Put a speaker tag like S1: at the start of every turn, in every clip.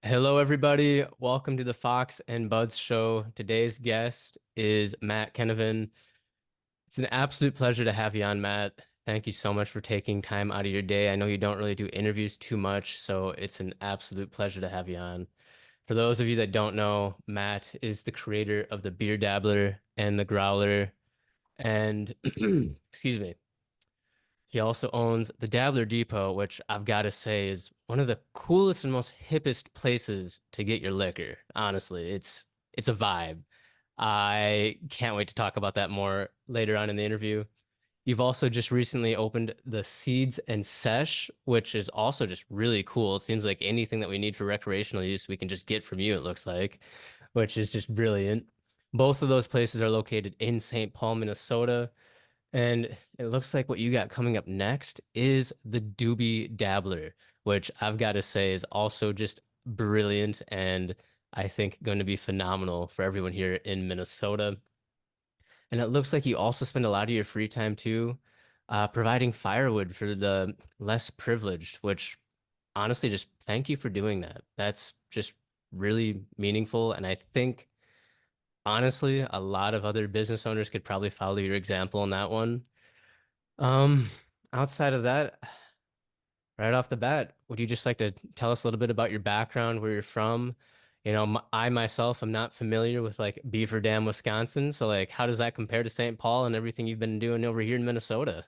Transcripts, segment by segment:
S1: Hello, everybody. Welcome to the Fox and Buds show. Today's guest is Matt Kenevan. It's an absolute pleasure to have you on, Matt. Thank you so much for taking time out of your day. I know you don't really do interviews too much, so it's an absolute pleasure to have you on. For those of you that don't know, Matt is the creator of the Beer Dabbler and the Growler. And excuse me. He also owns the Dabbler Depot, which I've got to say is one of the coolest and most hippest places to get your liquor. Honestly, it's a vibe. I can't wait to talk about that more later on in the interview. You've also just recently opened the Seeds and Sesh, which is also just really cool. It seems like anything that we need for recreational use, we can just get from you, it looks like, which is just brilliant. Both of those places are located in St. Paul, Minnesota. And it looks like what you got coming up next is the Doobie Dabbler, which I've got to say is also just brilliant and I think going to be phenomenal for everyone here in Minnesota. And it looks like you also spend a lot of your free time too, providing firewood for the less privileged, which honestly, just thank you for doing that. That's just really meaningful. And I think honestly, a lot of other business owners could probably follow your example on that one. Um, Outside of that, right off the bat, would you just like to tell us a little bit about your background, where you're from? I myself am not familiar with like Beaver Dam, Wisconsin. So like, how does that compare to St. Paul and everything you've been doing over here in Minnesota?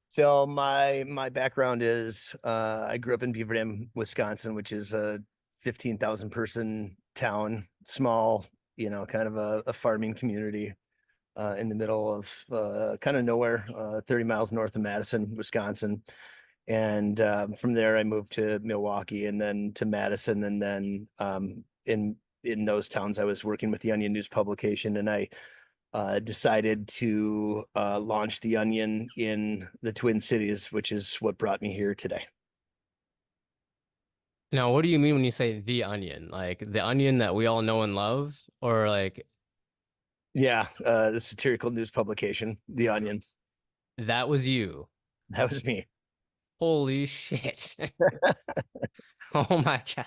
S2: So my background is I grew up in Beaver Dam, Wisconsin, which is a 15,000 person town, small, kind of a farming community in the middle of kind of nowhere, 30 miles north of Madison, Wisconsin. And from there, I moved to Milwaukee and then to Madison, and then in those towns, I was working with the Onion News publication, and I decided to launch the Onion in the Twin Cities, which is what brought me here today.
S1: Now, what do you mean when you say the onion? Like the onion that we all know and love, or like
S2: Yeah, the satirical news publication, The Onion.
S1: that was you?
S2: That was me.
S1: Holy shit. Oh my God.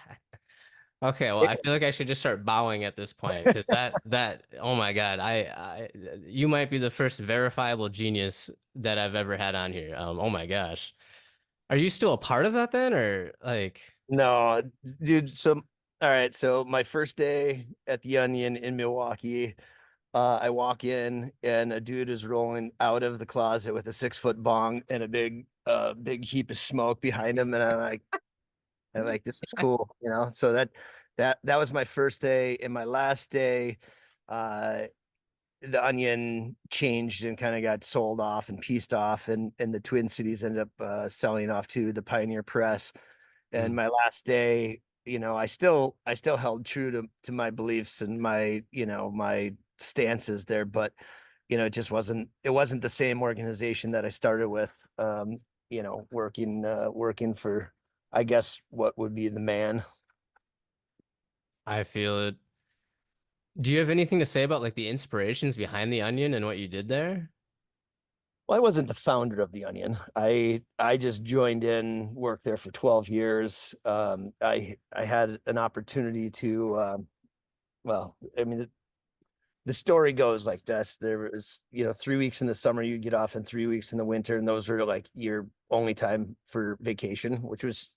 S1: Okay, well, I feel like I should just start bowing at this point because that oh my God, I you might be the first verifiable genius that I've ever had on here. Oh my gosh. Are you still a part of that then or like
S2: No, dude. So, all right. So, my first day at The Onion in Milwaukee, I walk in and a dude is rolling out of the closet with a 6 foot bong and a big heap of smoke behind him, and I'm like, this is cool, So that was my first day, and my last day, uh, the Onion changed and kind of got sold off and pieced off, and the Twin Cities ended up selling off to the Pioneer Press. And
S1: Mm.
S2: my last day, I still held true to my beliefs and my stances there, but it wasn't the same organization that I started with. Working for, I guess, what would be the man.
S1: I feel it. Do you have anything to say about like the inspirations behind the onion and what you did there?
S2: Well, I wasn't the founder of the Onion. I just joined in, worked there for 12 years. I had an opportunity to well, I mean, the story goes like this. There was, 3 weeks in the summer you get off and 3 weeks in the winter, and those were like your only time for vacation, which was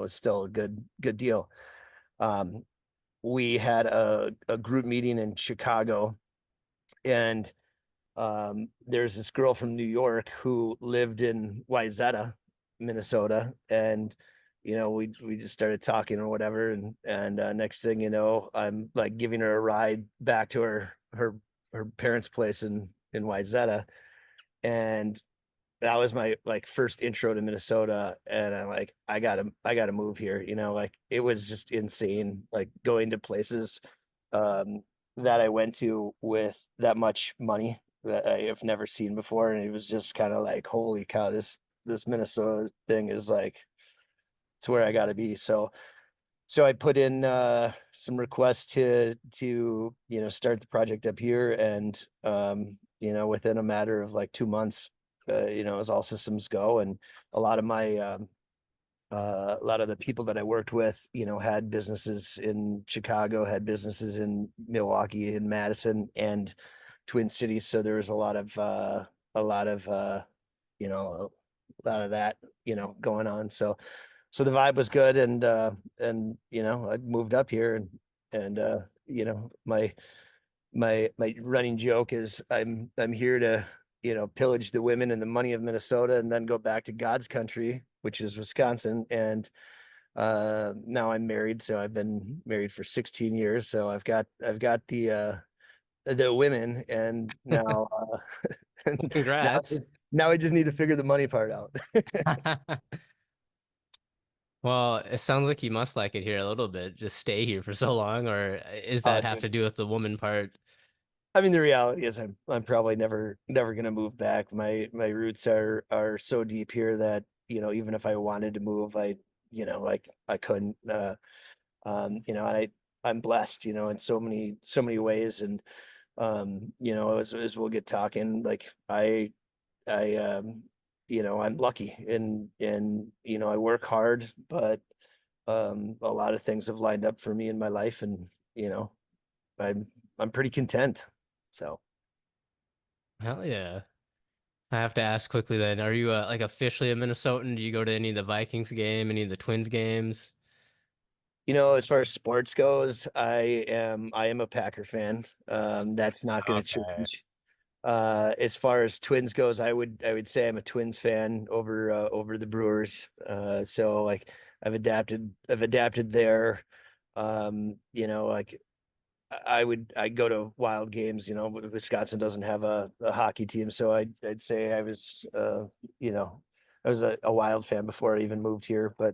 S2: still a good deal. Um, we had a group meeting in Chicago, and there's this girl from New York who lived in Wayzata, Minnesota, and we just started talking or whatever, and next thing you know, I'm like giving her a ride back to her parents' place in Wayzata, and that was my like first intro to Minnesota, and I'm like, I gotta move here, like it was just insane, like going to places um that I went to with that much money that I have never seen before. And it was just kind of like, holy cow, this Minnesota thing is like, it's where I gotta be. So I put in some requests to start the project up here, and within a matter of like 2 months, it was all systems go. And a lot of my A lot of the people that I worked with, had businesses in Chicago, had businesses in Milwaukee and Madison and Twin Cities. So there was a lot of, a lot of that, going on. So the vibe was good. And I moved up here and my running joke is I'm here to, pillage the women and the money of Minnesota and then go back to God's country, which is Wisconsin. And now I'm married, so I've been married for 16 years. So I've got the women, and now
S1: Well,
S2: now
S1: congrats.
S2: now I just need to figure the money part out.
S1: Well, it sounds like you must like it here a little bit. Just stay here for so long, or is that have
S2: Dude.
S1: to do with the woman part?
S2: I mean, the reality is I'm probably never gonna move back. My roots are so deep here that, even if I wanted to move, I couldn't. I'm blessed, in so many ways. And as we'll get talking, like I I'm lucky and I work hard, but a lot of things have lined up for me in my life, and I'm pretty content. So.
S1: Hell yeah. I have to ask quickly then, are you like officially a Minnesotan? Do you go to any of the Vikings game, any of the Twins games?
S2: As far as sports goes, I am a Packer fan. That's not going to
S1: Okay.
S2: change. As far as Twins goes, I would say I'm a Twins fan over the Brewers. So like I've adapted there. Like I go to wild games. But Wisconsin doesn't have a hockey team, so I'd say you know, I was a Wild fan before I even moved here. But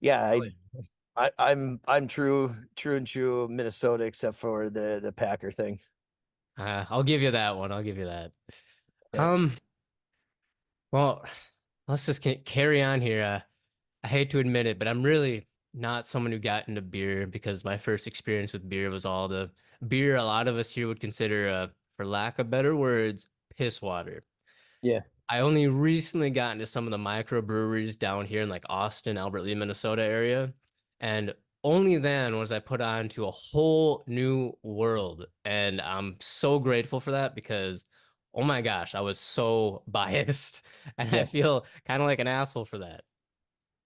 S2: yeah,
S1: Hell
S2: I'm true and true Minnesota, except for the Packer thing.
S1: yeah. I'll give you that one. I'll give you that.
S2: Yeah,
S1: Um, well, let's just carry on here. I hate to admit it, but I'm really not someone who got into beer because my first experience with beer was all the beer a lot of us here would consider, for lack of better words, piss water.
S2: yeah,
S1: I only recently got into some of the microbreweries down here in like Austin, Albert Lee, Minnesota area. And only then was I put on to a whole new world. And I'm so grateful for that because, oh my gosh, I was so biased. And I
S2: yeah,
S1: feel kind of like an asshole for that.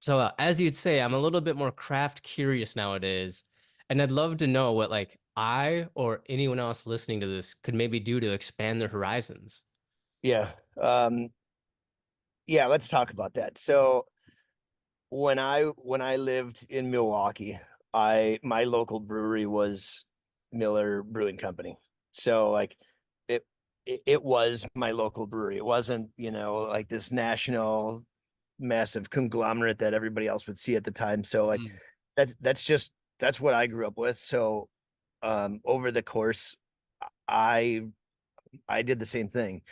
S1: So, as you'd say, I'm a little bit more craft curious nowadays. And I'd love to know what like I or anyone else listening to this could maybe do to expand their horizons.
S2: yeah. Yeah, let's talk about that. So when I lived in Milwaukee, I my local brewery was Miller Brewing Company. So like it it was my local brewery. It wasn't, like this national massive conglomerate that everybody else would see at the time. So like
S1: Mm.
S2: that's what I grew up with. So over the course I I did the same thing.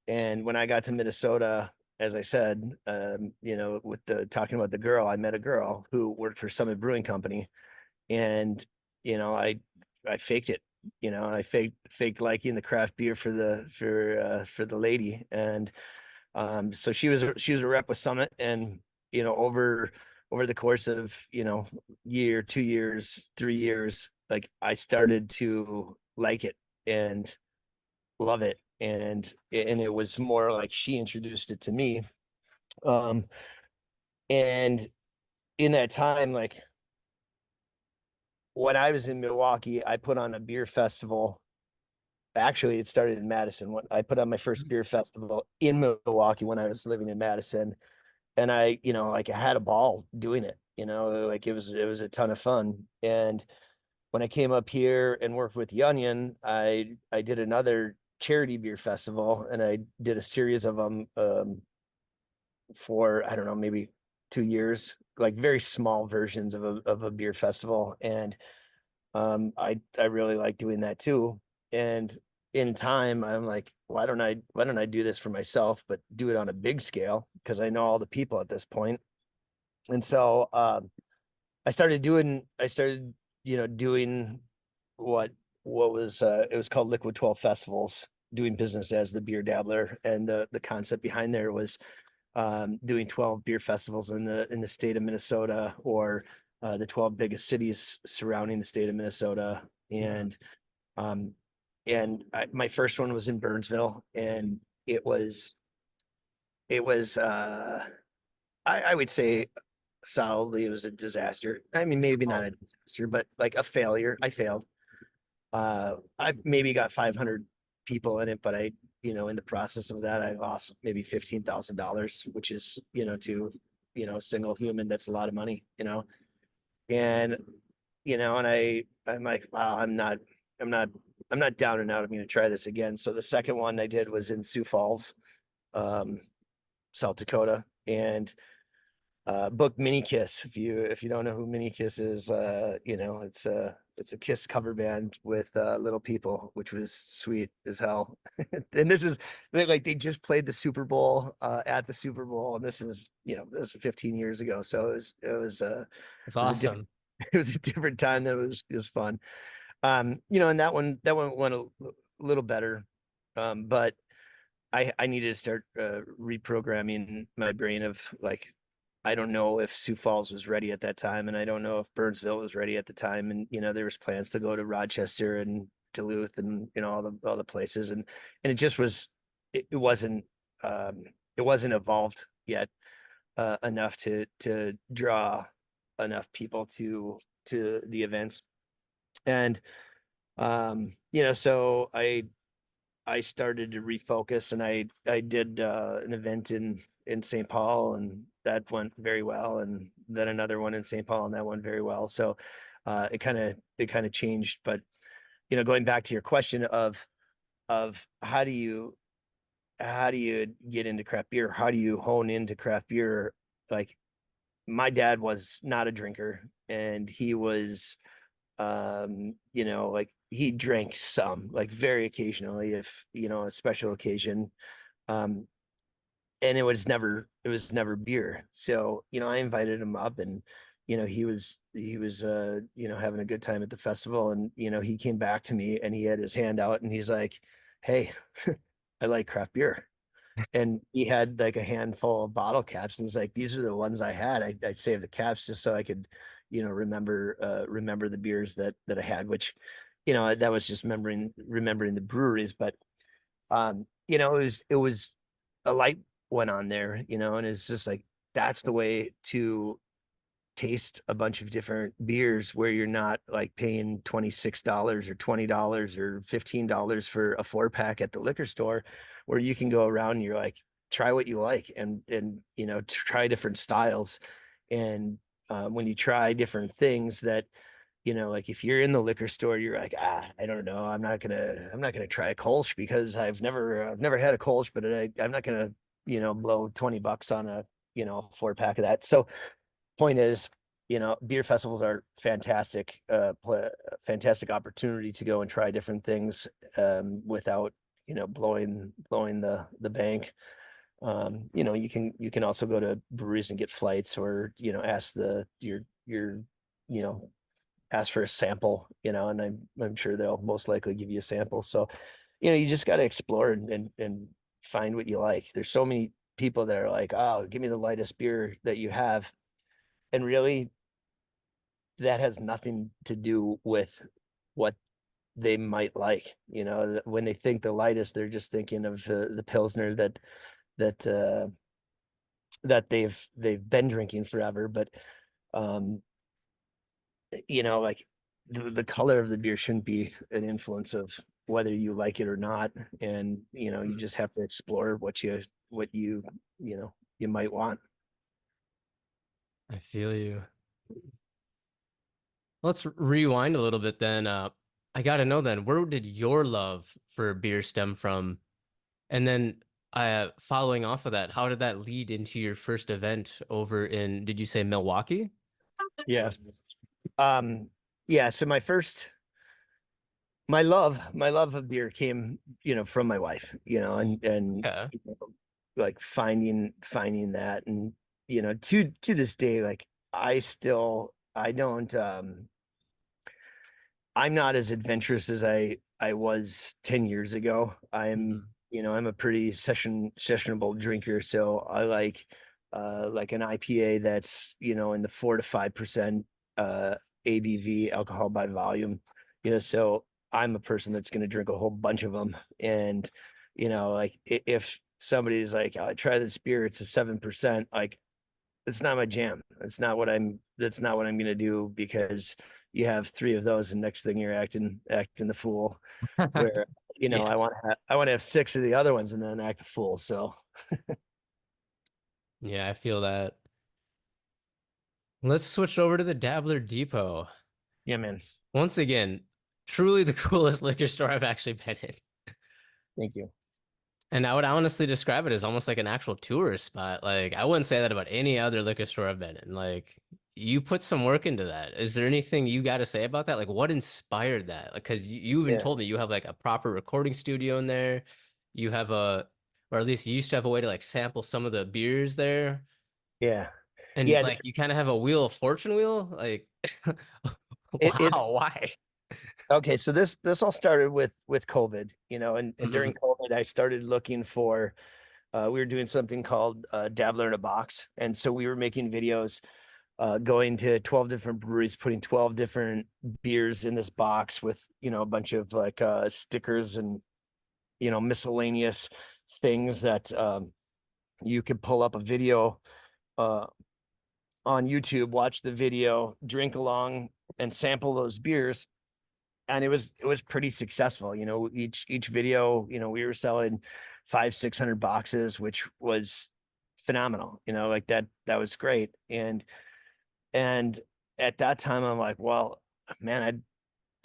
S2: And when I got to Minnesota, as I said, with the talking about the girl, I met a girl who worked for Summit Brewing Company, and you know, I faked it. I faked liking the craft beer for the lady, and so she was a rep with Summit, and over the course of year, 2 years, 3 years, like I started to like it and love it, and it was more like she introduced it to me. Um and in that time, like when I was in Milwaukee, I put on a beer festival. Actually, it started in Madison. When I put on my first beer festival in Milwaukee when I was living in Madison, and like I had a ball doing it. Like it was a ton of fun. And when I came up here and worked with the Onion, I did another charity beer festival, and I did a series of them, for I don't know, maybe 2 years, like very small versions of a beer festival. And I really like doing that too. And in time, I'm like, why don't I do this for myself, but do it on a big scale, because I know all the people at this point. And so I started doing what it was called Liquid 12 Festivals, doing business as the Beer Dabbler. And the concept behind there was doing 12 beer festivals in the state of Minnesota, or the 12 biggest cities surrounding the state of Minnesota. Um, my first one was in Burnsville, and it was I would say solidly it was a disaster. I mean, maybe not
S1: Oh,
S2: a disaster, but like a failure. I failed. I maybe got 500 people in it, but in the process of that, I lost maybe $15,000, which is, to, a single human, that's a lot of money, and, and I'm like, wow, I'm not, I'm not down and out. I'm going to try this again. So the second one I did was in Sioux Falls, um, South Dakota, and book Mini Kiss. If you don't know who Mini Kiss is, it's a Kiss cover band with Little People, which was sweet as hell. And they just played the Super Bowl at the Super Bowl, and this was 15 years ago, so
S1: that's
S2: it was a different
S1: awesome.
S2: it was a different time. That it was fun. And that one went a little better, but I needed to start reprogramming my brain of like, I don't know if Sioux Falls was ready at that time, and I don't know if Burnsville was ready at the time. And there was plans to go to Rochester and Duluth, and all the places, and um, it wasn't evolved yet enough to draw enough people to the events. And so I started to refocus, and I did an event in St. Paul, and that went very well, and then another one in St. Paul, and that went very well. So it kind of changed. But going back to your question of how do you get into craft beer? How do you hone into craft beer? Like, my dad was not a drinker, and he was like, he drank some, like, very occasionally, if a special occasion. Um, and it was never beer. So, I invited him up, and he was having a good time at the festival, and he came back to me, and he had his hand out, and he's like, "Hey, I like craft beer." And he had like a handful of bottle caps, and he's like, "These are the ones I had. I saved the caps just so I could, remember the beers that I had," which, that was just remembering the breweries. But it was a light went on there, and it's just like, that's the way to taste a bunch of different beers, where you're not like paying $26 or $20 or $15 for a 4-pack at the liquor store, where you can go around and you're like, try what you like, and try different styles. And when you try different things, that like, if you're in the liquor store, you're like, I don't know, I'm not gonna try a Kolsch, because I've never had a Kolsch, but I'm not gonna blow $20 on a 4-pack of that. So point is, beer festivals are fantastic, fantastic opportunity to go and try different things, without blowing the bank. You can also go to breweries and get flights, or ask your you know ask for a sample, and I'm sure they'll most likely give you a sample. So, you just got to explore, and find what you like. There's so many people that are like, "Oh, give me the lightest beer that you have," and really, that has nothing to do with what they might like. When they think the lightest, they're just thinking of the Pilsner that that they've been drinking forever. But um, like, the color of the beer shouldn't be an influence of whether you like it or not. And you
S1: Mm,
S2: just have to explore what you might want.
S1: I feel you. Let's rewind a little bit then. I gotta know then, where did your love for beer stem from? And then, following off of that, how did that lead into your first event over in, did you say Milwaukee?
S2: Yeah. um yeah, so my love of beer came, from my wife, and
S1: Okay.
S2: like, finding that. And to this day, like, I don't I'm not as adventurous as I was 10 years ago. I'm,
S1: Mhm.
S2: I'm a pretty sessionable drinker, so I like an IPA that's, in the 4 to 5% ABV, alcohol by volume. So I'm a person that's going to drink a whole bunch of them. And, like if somebody's like, "Oh, try this beer, it's a 7%," like it's not my jam. That's not what I'm going to do, because you have three of those and next thing you're acting the fool, where,
S1: Yeah.
S2: I want to have six of the other ones and then act a fool. So
S1: Yeah, I feel that. Let's switch over to the Dabbler Depot.
S2: yeah, man.
S1: Once again, truly the coolest liquor store I've actually been in.
S2: Thank you.
S1: And I would honestly describe it as almost like an actual tourist spot. Like, I wouldn't say that about any other liquor store I've been in. Like, you put some work into that. Is there anything you got to say about that? Like, what inspired that? Like, because you even
S2: Yeah.
S1: told me you have like a proper recording studio in there. You have a, or at least you used to have a way to like sample some of the beers there.
S2: Yeah.
S1: And
S2: Yeah.
S1: like, you kind of have a wheel of fortune wheel. Like,
S2: It's
S1: wow, why?
S2: okay. So this all started with COVID, and during
S1: Hmm.
S2: COVID, I started looking for, we were doing something called Dabbler in a Box. And so we were making videos, going to 12 different breweries, putting 12 different beers in this box with, a bunch of like stickers and, miscellaneous things that you could pull up a video uh, on YouTube, watch the video, drink along, and sample those beers. And it was pretty successful. Each video, we were selling 500-600 boxes, which was phenomenal. Like that was great. And at that time, I'm like, well, man,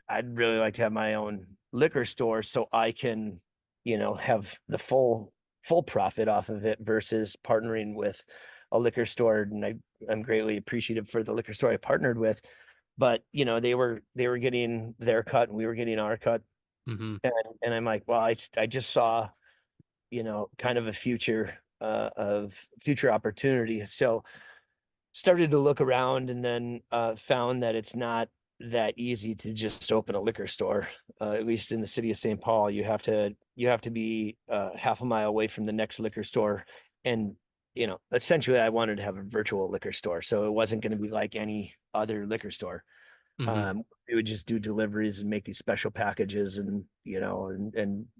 S2: I'd really like to have my own liquor store so I can, have the full profit off of it versus partnering with a liquor store. And I'm greatly appreciative for the liquor store I partnered with. But, they were getting their cut and we were getting our cut.
S1: Hmm.
S2: And I'm like, well, I just saw, kind of a future opportunity. So started to look around, and then found that it's not that easy to just open a liquor store. At least in the city of St. Paul, you have to be half a mile away from the next liquor store. And essentially, I wanted to have a virtual liquor store, so it wasn't going to be like any other liquor store.
S1: Hmm.
S2: We would just do deliveries and make these special packages, and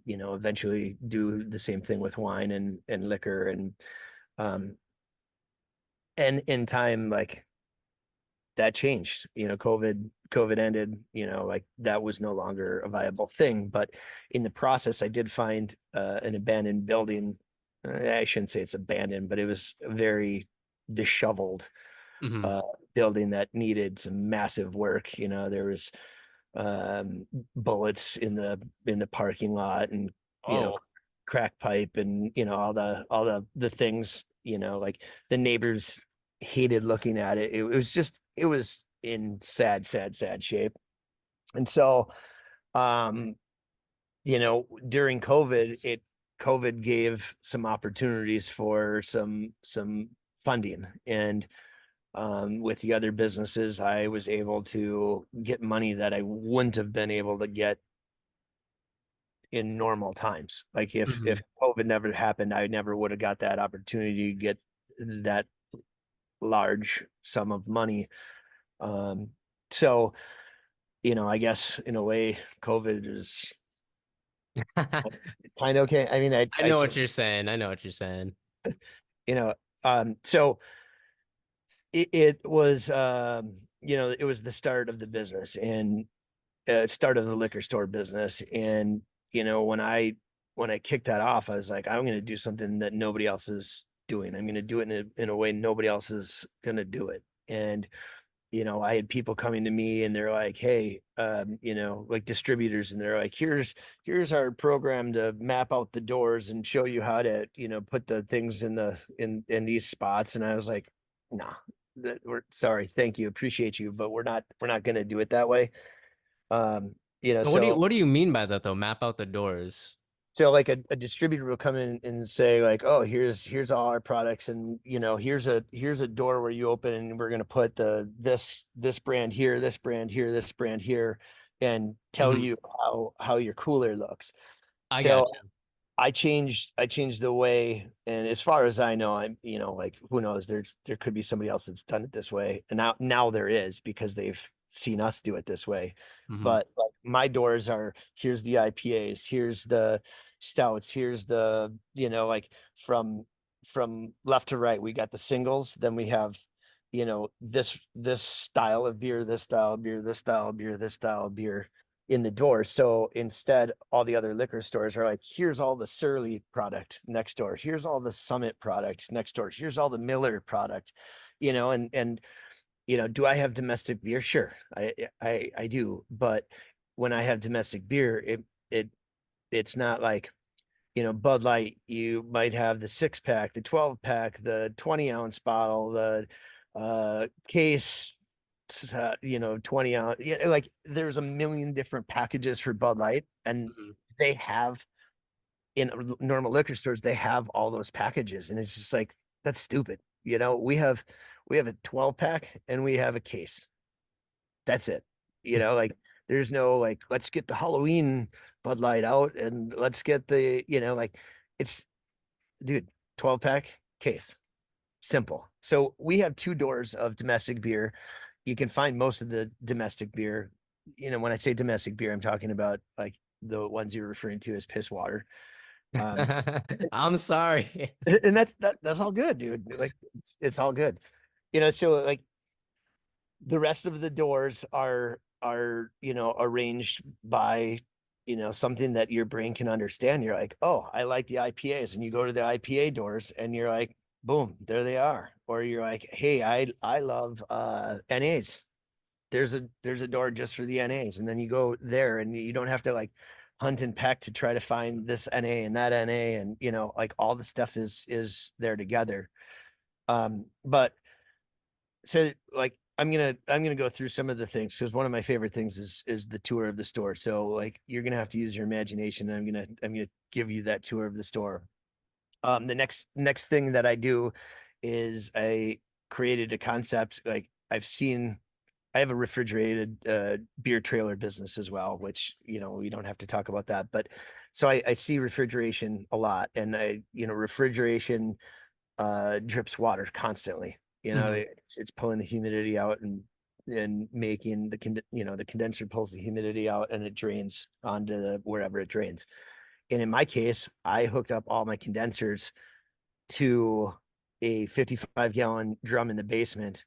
S2: eventually do the same thing with wine and liquor. Um, and in time, like, that changed. COVID ended, like that was no longer a viable thing. But in the process, I did find an abandoned building. I shouldn't say it's abandoned, but it was a very disheveled
S1: Hmm.
S2: uh building that needed some massive work. There was bullets in the parking lot, and
S1: Oh.
S2: crack pipe, and all the things, like the neighbors hated looking at it. It was in sad shape. And so, um during COVID gave some opportunities for some funding. And with the other businesses, I was able to get money that I wouldn't have been able to get in normal times. Like if
S1: Hmm.
S2: COVID never happened, I never would have got that opportunity to get that large sum of money. Um, so, I guess in a way, COVID is kind of okay. I mean,
S1: I know what you're saying. I know what you're saying.
S2: you know, so it was, it was the start of the business, and start of the liquor store business. And when I kicked that off, I was like, I'm going to do something that nobody else is doing. I'm going to do it in a way nobody else is going to do it. And I had people coming to me and they're like, hey, like distributors, and they're like, here's our program to map out the doors and show you how to, put the things in these spots. And I was like, nah, we're sorry, thank you, appreciate you, but we're not going to do it that way. Um, so
S1: What do you mean by that though? Map out the doors.
S2: like a distributor will come in and say like, oh, here's all our products, and here's a door where you open, and we're going to put this brand here, this brand here, this brand here, and tell
S1: Hmm.
S2: you how your cooler looks.
S1: I got
S2: So
S1: you.
S2: I changed the way, and as far as I know, I'm, like, who knows, there could be somebody else that's done it this way. And now there is, because they've seen us do it this way.
S1: Hmm.
S2: But like, my doors are, here's the IPAs, here's the stouts, here's the, like, from left to right, we got the singles, then we have, this style of beer, this style of beer, this style of beer, this style of beer in the door. So instead, all the other liquor stores are like, here's all the Surly product next door. Here's all the Summit product next door. Here's all the Miller product, and do I have domestic beer? Sure. I do. But when I have domestic beer, it it's not like, Bud Light. You might have the 6-pack, the 12-pack, the 20-ounce bottle, the case, 20-ounce. Yeah, like, there's a million different packages for Bud Light, and
S1: Hmm.
S2: they have, in normal liquor stores, they have all those packages, and it's just like, that's stupid. We have a 12-pack and we have a case. That's it. Like, there's no, like, let's get the Halloween Bud Light out, and let's get the, like, it's, dude, 12-pack case. Simple. So we have two doors of domestic beer. You can find most of the domestic beer. When I say domestic beer, I'm talking about like the ones you're referring to as piss water. Um,
S1: I'm sorry.
S2: and that's all good, dude. Like, it's all good. So like, the rest of the doors are arranged by, something that your brain can understand. You're like, oh, I like the IPAs, and you go to the IPA doors and you're like, boom, there they are. Or you're like, hey, I love NAs. There's a door just for the NAs, and then you go there and you don't have to like hunt and peck to try to find this NA and that NA, and like, all the stuff is there together. But so, like, I'm gonna go through some of the things, because one of my favorite things is the tour of the store. So like, you're gonna have to use your imagination, and I'm gonna give you that tour of the store. The next thing that I do is I created a concept. Like, I have a refrigerated beer trailer business as well, which, we don't have to talk about that. But so I see refrigeration a lot, and refrigeration drips water constantly.
S1: Hmm.
S2: It's pulling the humidity out, and making the condenser pulls the humidity out, and it drains onto wherever it drains. And in my case, I hooked up all my condensers to a 55-gallon drum in the basement.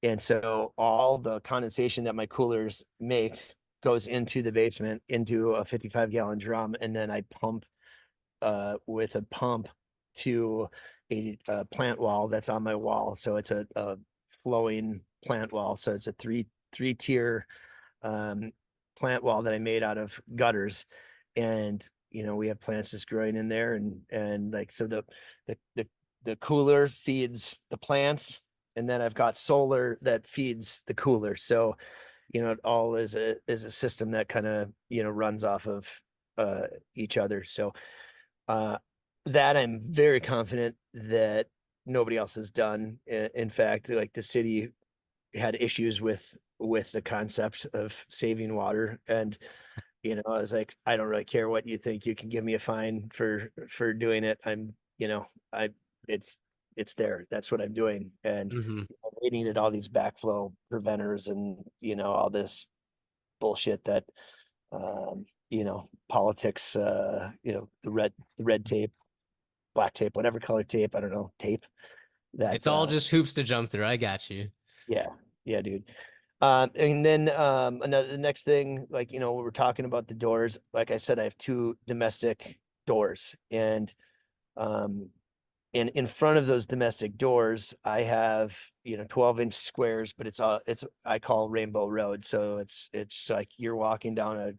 S2: And so all the condensation that my coolers make goes into the basement, into a 55-gallon drum, and then I pump with a pump to a plant wall that's on my wall. So it's a flowing plant wall. So it's a three tier um, plant wall that I made out of gutters. And we have plants just growing in there, and like, so the the the cooler feeds the plants, and then I've got solar that feeds the cooler. So it all is a system that kind of runs off of each other. So uh, that I'm very confident that nobody else has done. In fact, like, the city had issues with the concept of saving water, and I was like, I don't really care what you think. You can give me a fine for doing it. I it's it's there. That's what I'm doing. And
S1: Hmm.
S2: they needed all these backflow preventers, and all this bullshit that politics, the red tape, black tape, whatever color tape, I don't know, tape
S1: It's
S2: that
S1: all just hoops to jump through. I got you.
S2: yeah, yeah, dude. And then the next thing, like, we're talking about the doors. Like I said, I have two domestic doors, and um in front of those domestic doors, I have 12-inch squares, but it's I call Rainbow Road. So it's like you're walking down a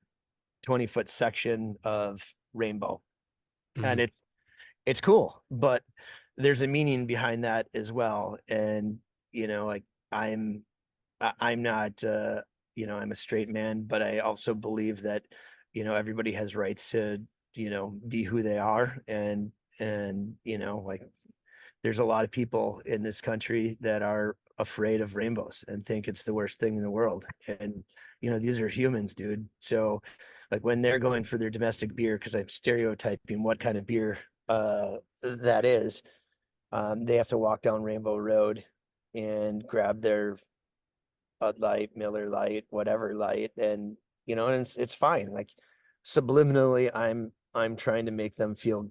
S2: 20-foot section of rainbow, and
S1: Hmm.
S2: it's cool, but there's a meaning behind that as well. And like, i'm I'm not I'm a straight man, but I also believe that everybody has rights to be who they are. And like, there's a lot of people in this country that are afraid of rainbows and think it's the worst thing in the world. And, these are humans, dude. So like when they're going for their domestic beer, because I'm stereotyping what kind of beer that is, they have to walk down Rainbow Road and grab their Bud Light, Miller Light, whatever light, and and it's fine. Like subliminally, I'm trying to make them feel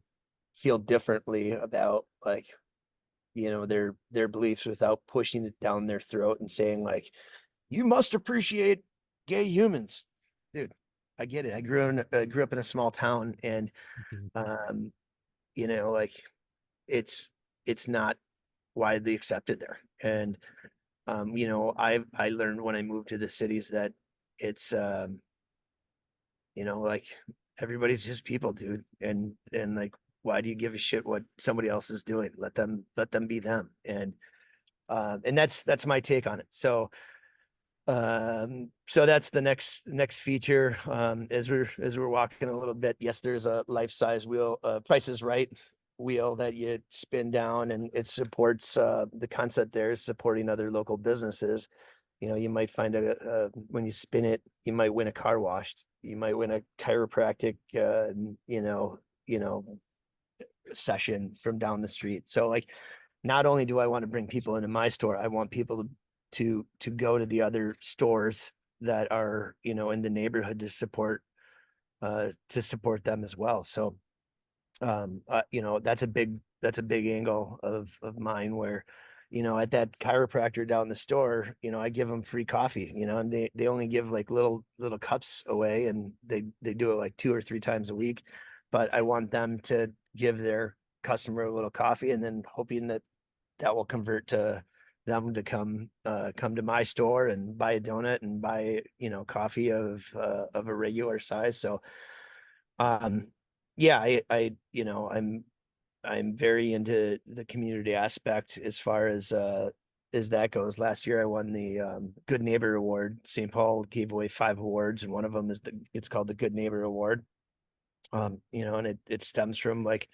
S2: differently about like their beliefs without pushing it down their throat and saying like you must appreciate gay humans, dude. I get it. I grew up in a small town, and
S1: Mhm.
S2: um, like it's it's not widely accepted there. And I learned when I moved to the cities that it's like everybody's just people, dude. And like why do you give a shit what somebody else is doing? Let them be them. And that's my take on it. So that's the next feature. As we're walking a little bit, yes, there's a life-size wheel, Price is Right wheel that you spin down, and it supports the concept there is supporting other local businesses. You might find when you spin it, you might win a car wash, you might win a chiropractic you know session from down the street. So like not only do I want to bring people into my store, I want people to go to the other stores that are, in the neighborhood to support them as well. So that's a big angle of mine where, at that chiropractor down the store, I give them free coffee, and they only give like little cups away, and they do it like 2 or 3 times a week. But I want them to give their customer a little coffee, and then hoping that will convert to them to come to my store and buy a donut and buy coffee of a regular size. So um yeah, I'm very into the community aspect as that goes. Last year I won the Good Neighbor Award. St. Paul gave away 5 awards, and one of them it's called the Good Neighbor Award. And it stems from like,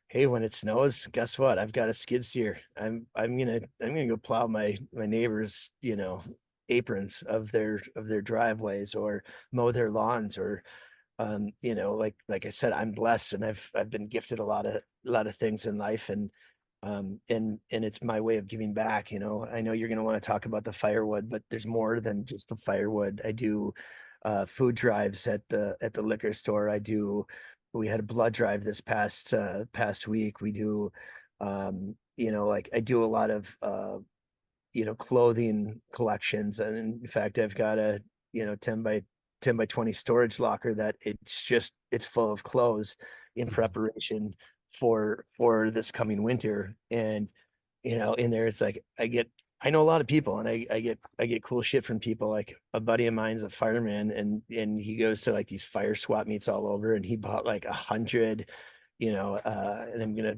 S2: hey, when it snows, guess what? I've got a skid steer. I'm gonna go plow my neighbors, aprons of their driveways, or mow their lawns, or like I said, I'm blessed, and I've been gifted a lot of things in life, and it's my way of giving back. I know you're going to want to talk about the firewood, but there's more than just the firewood. I do food drives at the liquor store. We had a blood drive this past week. We do like I do a lot of clothing collections. And in fact, I've got a 10 by 20 storage locker that it's full of clothes in
S1: Mhm.
S2: preparation for this coming winter. And in there it's like I know a lot of people, and I get cool shit from people. Like a buddy of mine's a fireman, and he goes to like these fire swap meets all over, and he bought like 100, and I'm gonna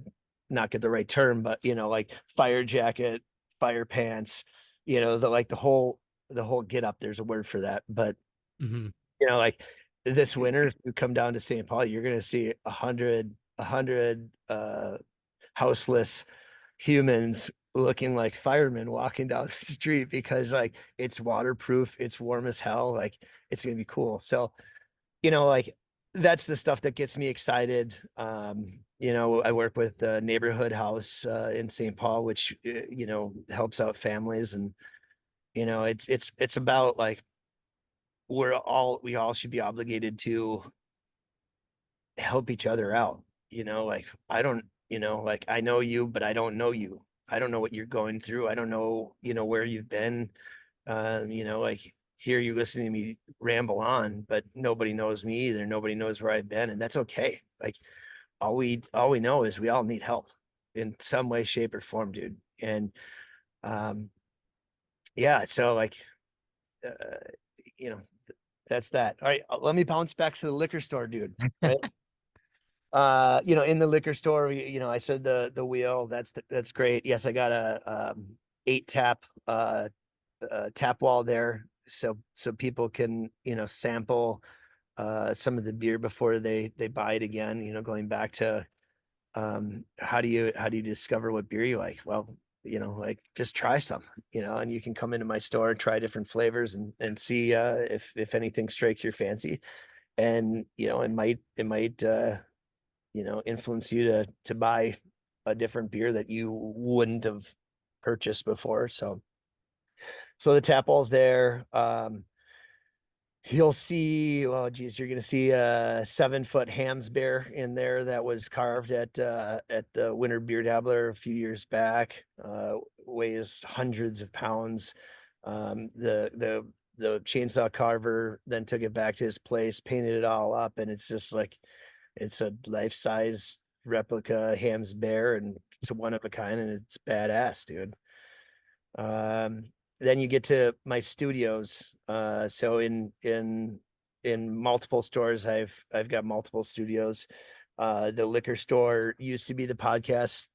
S2: not get the right term, but like fire jacket, fire pants, the whole get up. There's a word for that. But
S1: Mhm.
S2: like this winter, if you come down to St. Paul, you're gonna see a hundred houseless humans looking like firemen walking down the street, because like it's waterproof, it's warm as hell, like it's gonna be cool. So like that's the stuff that gets me excited. I work with the neighborhood house in St. Paul, which helps out families. And it's about like we all should be obligated to help each other out. Like I don't, like I know you, but I don't know you. I don't know what you're going through. I don't know, where you've been. Like here you listening to me ramble on, but nobody knows me either. Nobody knows where I've been, and that's okay. Like all we know is we all need help in some way, shape, or form, dude. And um, yeah, so like uh, you know, that's that. All right, let me bounce back to the liquor store, dude. Right. In the liquor store, I said the wheel, that's great. Yes, I got a 8 tap tap wall there, so people can sample some of the beer before they buy it again. Going back to how do you discover what beer you like? Well, like just try some, and you can come into my store and try different flavors and see if anything strikes your fancy. And it might influence you to buy a different beer that you wouldn't have purchased before. So the tap hall's there. You'll see, oh geez, you're gonna see a 7-foot hams bear in there that was carved at the Winter Beer Dabbler a few years back. Weighs hundreds of pounds. The chainsaw carver then took it back to his place, painted it all up, and it's just like it's a life-size replica hams bear, and it's a one of a kind, and it's badass, dude. Um, then you get to my studios. So in multiple stores, I've got multiple studios. The liquor store used to be the podcast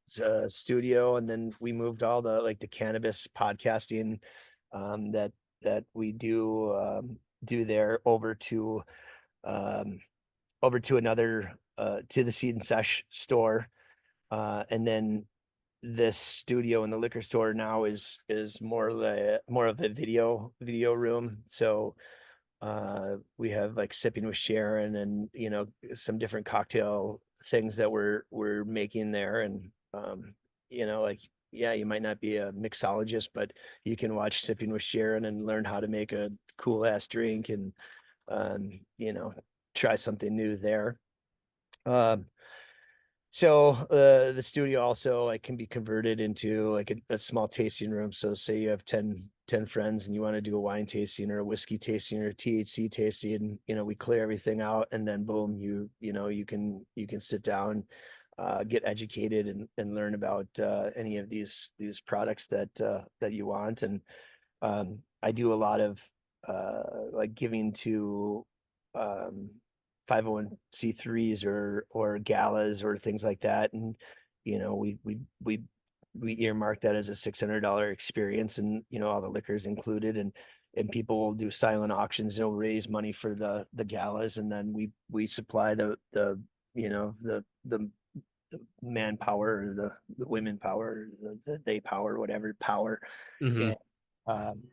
S2: studio, and then we moved all the cannabis podcasting that we do there um, over to another to the Seed and Sesh store, and then this studio in the liquor store now is more of a video room. So we have like sipping with Sharon and some different cocktail things that we're making there. And like, yeah, you might not be a mixologist, but you can watch Sipping with Sharon and learn how to make a cool ass drink, and you know try something new there. um so the studio also like can be converted into like a small tasting room. So say you have 10 friends and you want to do a wine tasting or a whiskey tasting or a THC tasting, and we clear everything out, and then boom, you can sit down, get educated and learn about any of these products that you want. And I do a lot of like giving to um 501(c)(3)s or galas or things like that. And we earmark that as a $600 experience, and all the liquors included. And people will do silent auctions. They'll raise money for the galas, and then we supply the manpower, or the women power, the they power, whatever power.
S1: Hmm.
S2: And um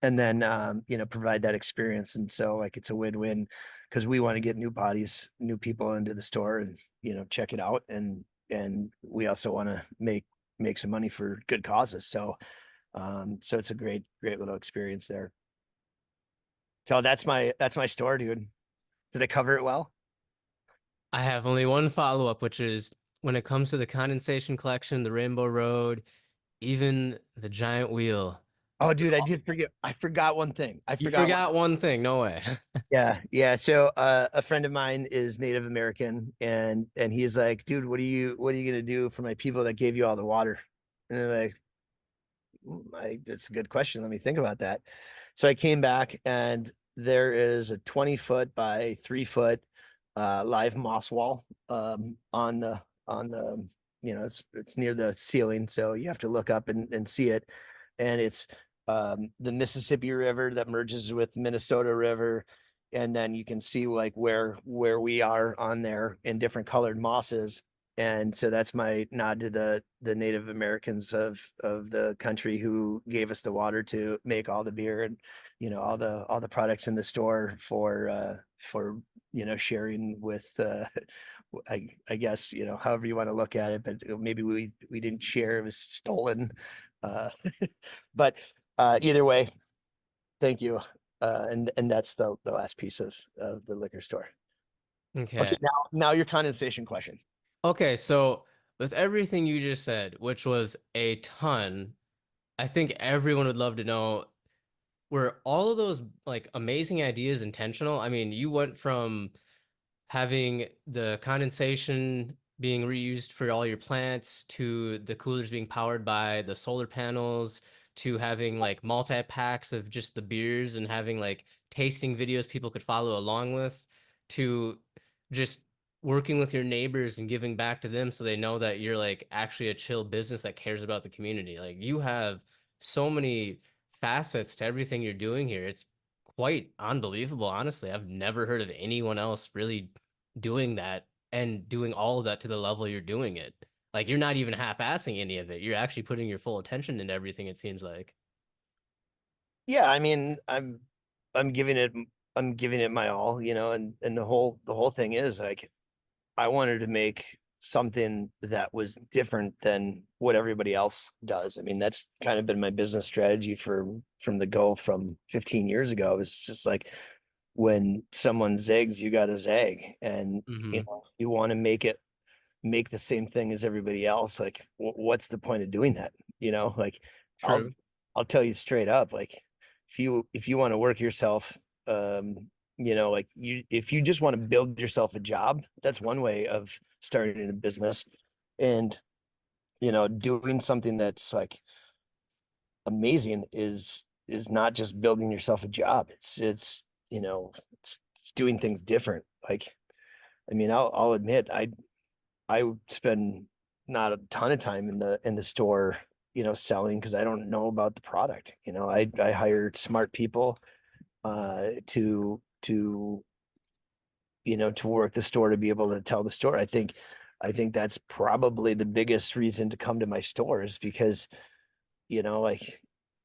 S2: and then provide that experience. And so like it's a win-win, because we want to get new bodies, new people into the store, and check it out. And we also want to make some money for good causes. So it's a great little experience there. So that's my store, dude. Did I cover it well?
S1: I have only one follow-up, which is when it comes to the condensation collection, the Rainbow Road, even the giant wheel.
S2: Oh, dude, I forgot one thing. I
S1: You
S2: forgot one.
S1: forgot one thing. No way.
S2: Yeah. So a friend of mine is Native American, and he's like, dude, what are you gonna do for my people that gave you all the water? And I'm like, that's a good question. Let me think about that. So I came back, and there is a 20-foot by 3-foot live moss wall on the it's near the ceiling, so you have to look up and see it. And it's the Mississippi River that merges with Minnesota River, and then you can see like where we are on there in different colored mosses. And so that's my nod to the Native Americans of the country who gave us the water to make all the beer, and all the products in the store for sharing with I guess however you want to look at it. But maybe we didn't share, it was stolen. uh but either way, thank you. And that's the last piece of the liquor store. Okay,
S1: Okay.
S2: now your condensation question.
S1: Okay, so with everything you just said, which was a ton, I think everyone would love to know, were all of those like amazing ideas intentional? I mean, you went from having the condensation being reused for all your plants to the coolers being powered by the solar panels to having like multi-packs of just the beers and having like tasting videos people could follow along with, to just working with your neighbors and giving back to them so they know that you're like actually a chill business that cares about the community. Like you have so many facets to everything you're doing here. It's quite unbelievable, honestly. I've never heard of anyone else really doing that and doing all of that to the level you're doing it. Like you're not even half-assing any of it. You're actually putting your full attention into everything, it seems like.
S2: Yeah, I mean, I'm giving it I'm giving it my all, and the whole thing is like I wanted to make something that was different than what everybody else does. I mean, that's kind of been my business strategy from the go from 15 years ago. It's just like when someone zigs, you got to zag. And
S1: Hmm.
S2: if you want to make the same thing as everybody else, like what's the point of doing that? Like I'll
S1: True.
S2: I'll tell you straight up, like if you want to work yourself, like if you just want to build yourself a job, that's one way of starting a business. And doing something that's like amazing is not just building yourself a job. It's doing things different. Like, I mean, I'll admit I would spend not a ton of time in the store, selling because I don't know about the product. I hired smart people to work the store to be able to tell the story. I think that's probably the biggest reason to come to my stores because, like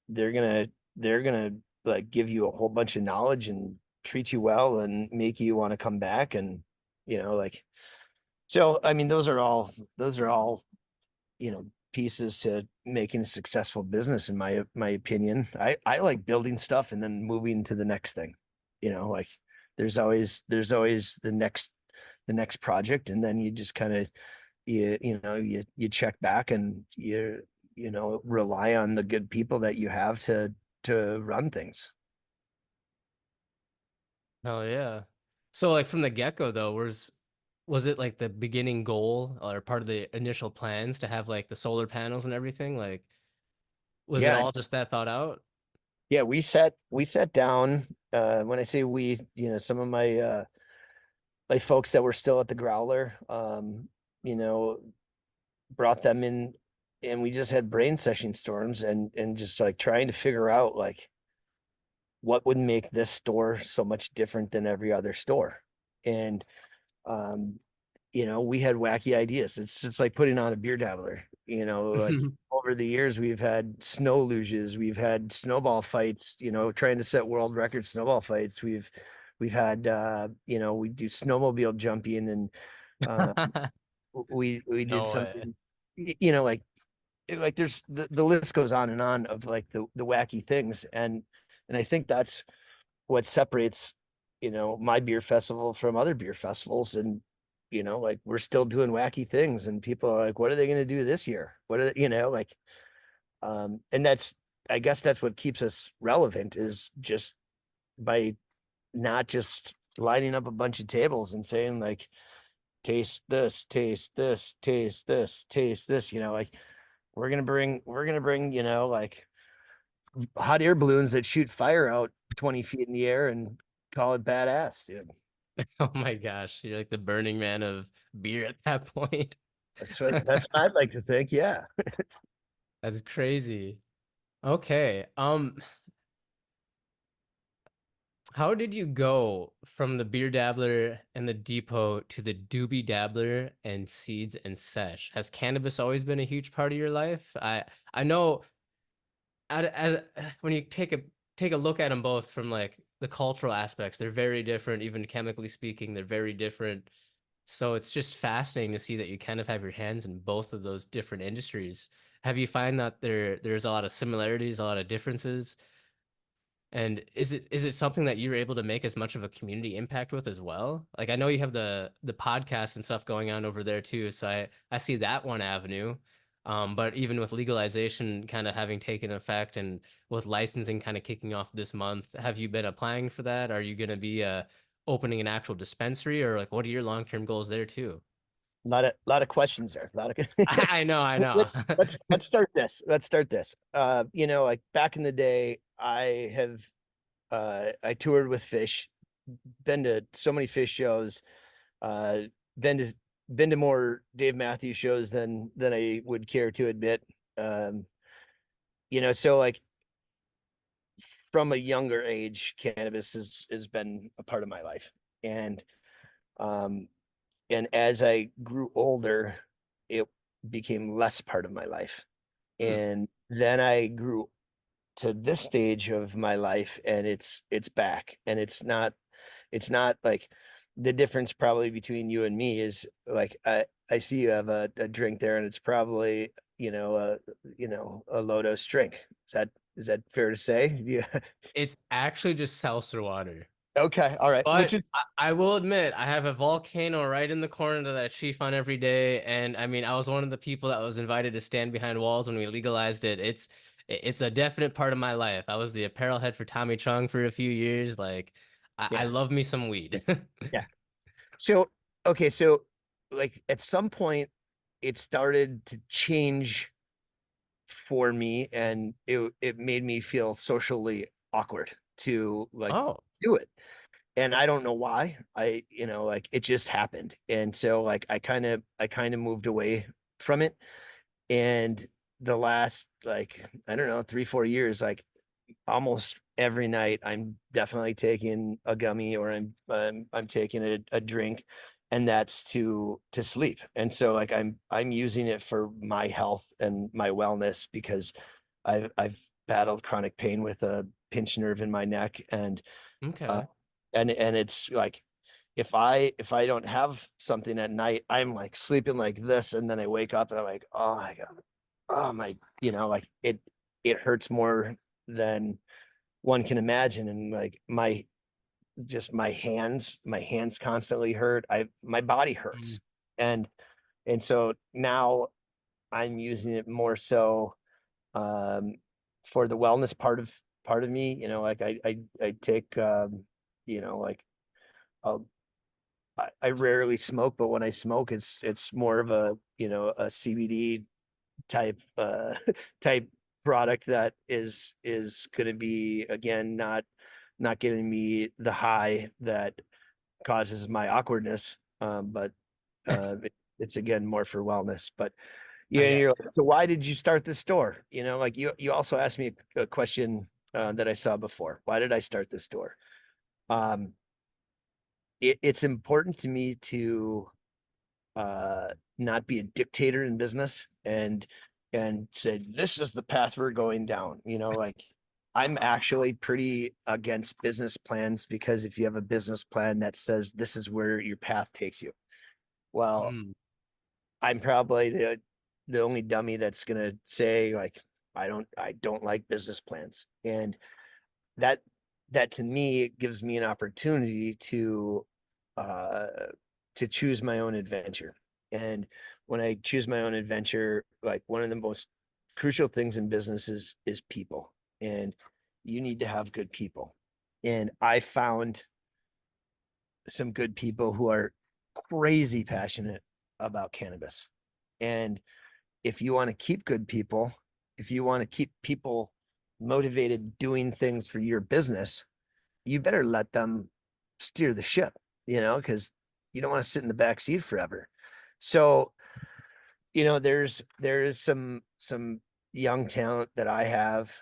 S2: they're gonna like give you a whole bunch of knowledge and treat you well and make you want to come back and like so I mean those are all pieces to making a successful business in my opinion. I like building stuff and then moving to the next thing. Like there's always the next project, and then you just kind of you check back and you rely on the good people that you have to run things.
S1: Oh yeah. So like from the get-go though, was it like the beginning goal or part of the initial plans to have like the solar panels and everything? Like was it
S2: Yeah,
S1: all just that thought out?
S2: yeah, we sat down. When I say we, some of my folks that were still at the Growler, you know, brought them in, and we just had brain session storms and just like trying to figure out like what would make this store so much different than every other store. And um, we had wacky ideas. It's just like putting on a beer dabbler. Like over the years, we've had snow luges, we've had snowball fights. Trying to set world record snowball fights. We've had we do snowmobile jumping, and uh, we did
S1: No way.
S2: something. Like there's the list goes on and on of like the wacky things, and I think that's what separates my beer festival from other beer festivals. And like we're still doing wacky things, and people are like, what are they going to do this year? What are they, like and that's I guess that's what keeps us relevant, is just by not just lining up a bunch of tables and saying like, taste this, taste this, taste this, taste this. Like we're gonna bring like hot air balloons that shoot fire out 20 feet in the air and call it badass, dude.
S1: Oh my gosh, you're like the Burning Man of beer at that point.
S2: That's what I'd like to think. Yeah.
S1: That's crazy. Okay. How did you go from the Beer Dabbler and the Depot to the Doobie Dabbler and Seeds and Sesh? Has cannabis always been a huge part of your life? I know when you take a look at them both from like the cultural aspects, they're very different. Even chemically speaking, they're very different. So it's just fascinating to see that you kind of have your hands in both of those different industries. Have you find that there's a lot of similarities, a lot of differences? And is it something that you're able to make as much of a community impact with as well? Like I know you have the podcast and stuff going on over there too, so I see that one avenue. But even with legalization kind of having taken effect and with licensing kind of kicking off this month, have you been applying for that? Are you going to be opening an actual dispensary, or like what are your long-term goals there too?
S2: A lot of questions there. A lot of
S1: I know, I know.
S2: let's start this. Let's start this. Like back in the day, I toured with Fish, been to so many Fish shows, uh, been to been to more Dave Matthews shows than I would care to admit. Um, so like from a younger age, cannabis has been a part of my life. And um and as I grew older, it became less part of my life.
S1: Hmm.
S2: And then I grew to this stage of my life, and it's back, and it's not like the difference probably between you and me is like I see you have a drink there, and it's probably a low dose drink. Is that fair to say? Yeah.
S1: It's actually just seltzer water.
S2: Okay. All right. Which
S1: But
S2: is
S1: I will admit, I have a volcano right in the corner that I chief on every day, and I mean, I was one of the people that was invited to stand behind walls when we legalized it. It's a definite part of my life. I was the apparel head for Tommy Chung for a few years. Like, I
S2: yeah.
S1: love me some weed.
S2: Yeah. So okay, so like at some point it started to change for me, and it made me feel socially awkward to like
S1: Oh,
S2: do it. And I don't know why. Like it just happened. And so like I kind of moved away from it. And the last like I don't know, 3 4 years, like almost every night I'm definitely taking a gummy, or I'm taking a drink, and that's to sleep. And so like I'm using it for my health and my wellness, because I've battled chronic pain with a pinched nerve in my neck. Uh
S1: okay.
S2: and it's like if I don't have something at night, I'm like sleeping like this, and then I wake up and I'm like, oh my God, oh my, like it hurts more than one can imagine. And like my hands constantly hurt. My body
S1: Mm,
S2: hurts. And so now I'm using it more so um for the wellness part of me. Like I take like I'll I rarely smoke, but when I smoke, it's more of a CBD type type product that is going to be, again, not giving me the high that causes my awkwardness, but it's again more for wellness. But
S1: I
S2: you're
S1: got
S2: like, so why did you start this store? Like you also asked me a question that I saw before. Why did I start this store? Um, it's important to me to not be a dictator in business, and say this is the path we're going down. Like I'm actually pretty against business plans, because if you have a business plan that says this is where your path takes you, well,
S1: you.
S2: I'm probably the only dummy that's gonna say like I don't like business plans. And that that to me gives me an opportunity uh to choose my own adventure. And when I choose my own adventure, like one of the most crucial things in business is people. And you need to have good people. And I found some good people who are crazy passionate about cannabis. And if you want to keep good people, if you want to keep people motivated doing things for your business, you better let them steer the ship, because you don't want to sit in the back seat forever. So, there is some young talent that I have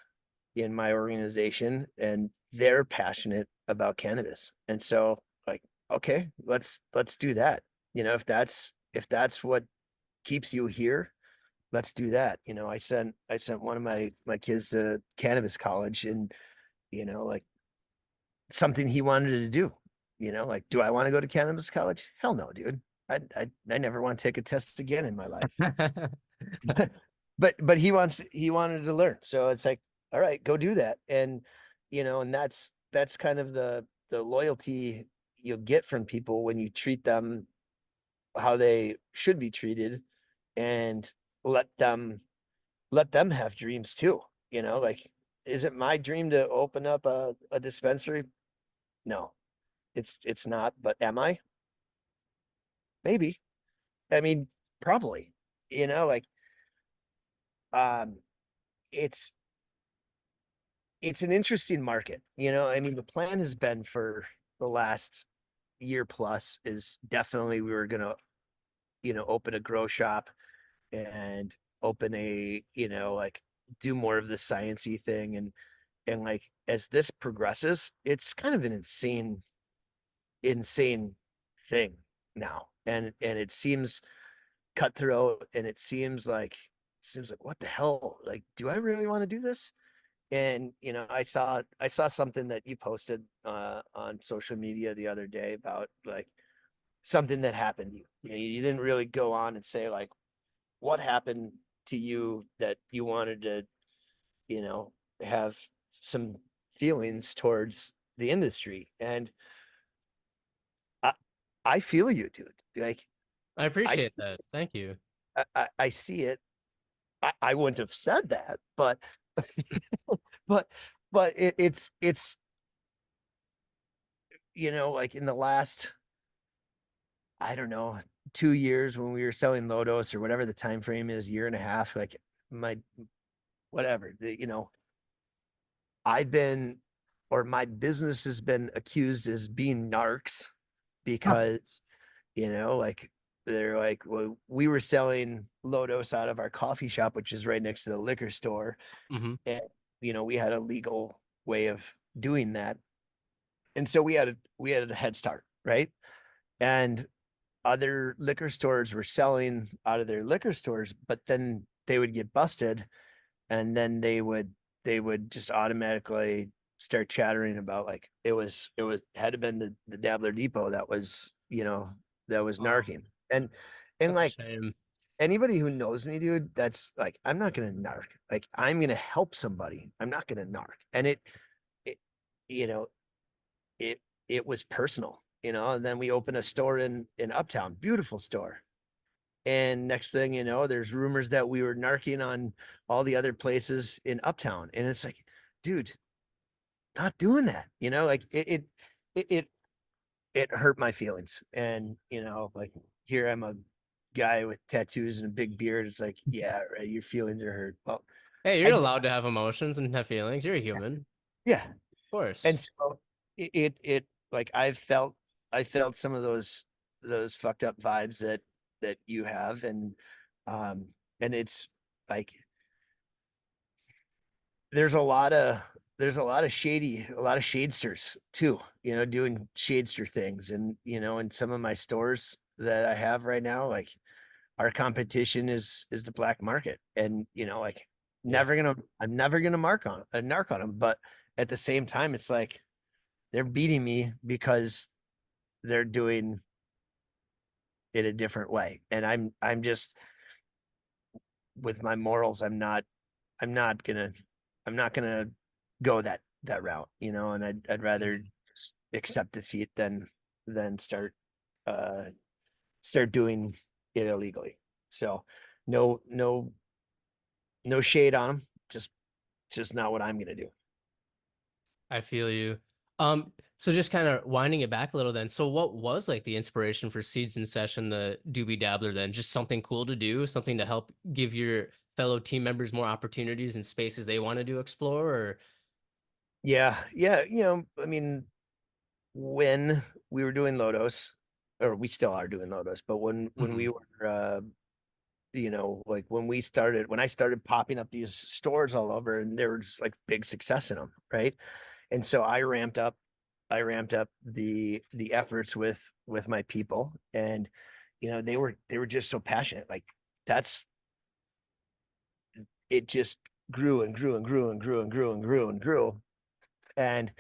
S2: in my organization, and they're passionate about cannabis. And so like, okay, let's do that. If that's what keeps you here, let's do that. I sent one of my kids to cannabis college, and like something he wanted to do. Like, do I want to go to cannabis college? Hell no, dude. I never want to take a test again in my life.
S1: Mm.
S2: But he wanted to learn. So it's like, all right, go do that. And that's kind of the loyalty you'll get from people when you treat them how they should be treated, and let them let them have dreams too. Like, is it my dream to open up a dispensary? No, it's not. But am I? Maybe. I mean, probably. Like, um, it's it's an interesting market. I mean, the plan has been for the last year plus is definitely we were gonna, open a grow shop, and open like do more of the sciencey thing. And like as this progresses, it's kind of an insane thing now. And it seems cutthroat, and it seems like what the hell? Like, do I really want to do this? And I saw something that you posted on social media the other day about like something that happened to you. You didn't really go on and say like what happened to you that you wanted to, have some feelings towards the industry. And I I feel you, dude. Like
S1: I
S2: I
S1: appreciate that. Thank you.
S2: I see it. I wouldn't have said that, but but it's like in the last, I don't know, 2 years when we were selling Lodos or whatever the time frame is, year and a half, like my whatever, I've been or my business has been accused as being narcs because, like they're like, well, we were selling Lodos out of our coffee shop, which is right next to the liquor store.
S1: Hmm.
S2: And, we had a legal way of doing that. And so we had a head start, right? And other liquor stores were selling out of their liquor stores, but then they would get busted, and then they would just automatically start chattering about like it had to been the Dabbler Depot that was
S1: Oh,
S2: narking. And
S1: that's a
S2: like
S1: shame.
S2: anybody who knows me, dude, that's like I'm not gonna narc. Like I'm gonna help somebody. I'm not gonna narc. And it you know, it it was personal, and then we opened a store in Uptown, beautiful store. And next thing you know, there's rumors that we were narking on all the other places in Uptown. And it's like, dude, not doing that. Like it it hurt my feelings. And like here I'm a guy with tattoos and a big beard. It's like, yeah, right, your feelings are hurt. Well,
S1: Hey, you're
S2: I
S1: allowed to have emotions and have feelings. You're a human, of
S2: yeah.
S1: course.
S2: And so it like I felt some of those fucked up vibes that you have. Um and it's like there's a lot of shadesters too, doing shadester things. And in some of my stores that I have right now, like our competition is the black market. And like
S1: Yeah.
S2: I'm never gonna mark on a narc on them. But at the same time, it's like they're beating me because they're doing it a different way. And I'm just, with my morals, I'm not gonna I'm not gonna go that route, and I'd rather
S1: Mhm.
S2: just accept defeat than start doing it illegally. So no shade on them, just not what I'm gonna do.
S1: I feel you. So just kind of winding it back a little then. So what was like the inspiration for Seeds and Session, the Doobie Dabbler then? Just something cool to do, something to help give your fellow team members more opportunities and spaces they wanted to explore, or
S2: Yeah, I mean, when we were doing Lodos, or we still are doing Lodos, but when we
S1: Mhm.
S2: were like when I started popping up these stores all over, and there was like big success in them, right? And so I ramped up the efforts with my people. And they were just so passionate. Like that's it just grew and grew and grew and grew and grew and grew and grew. And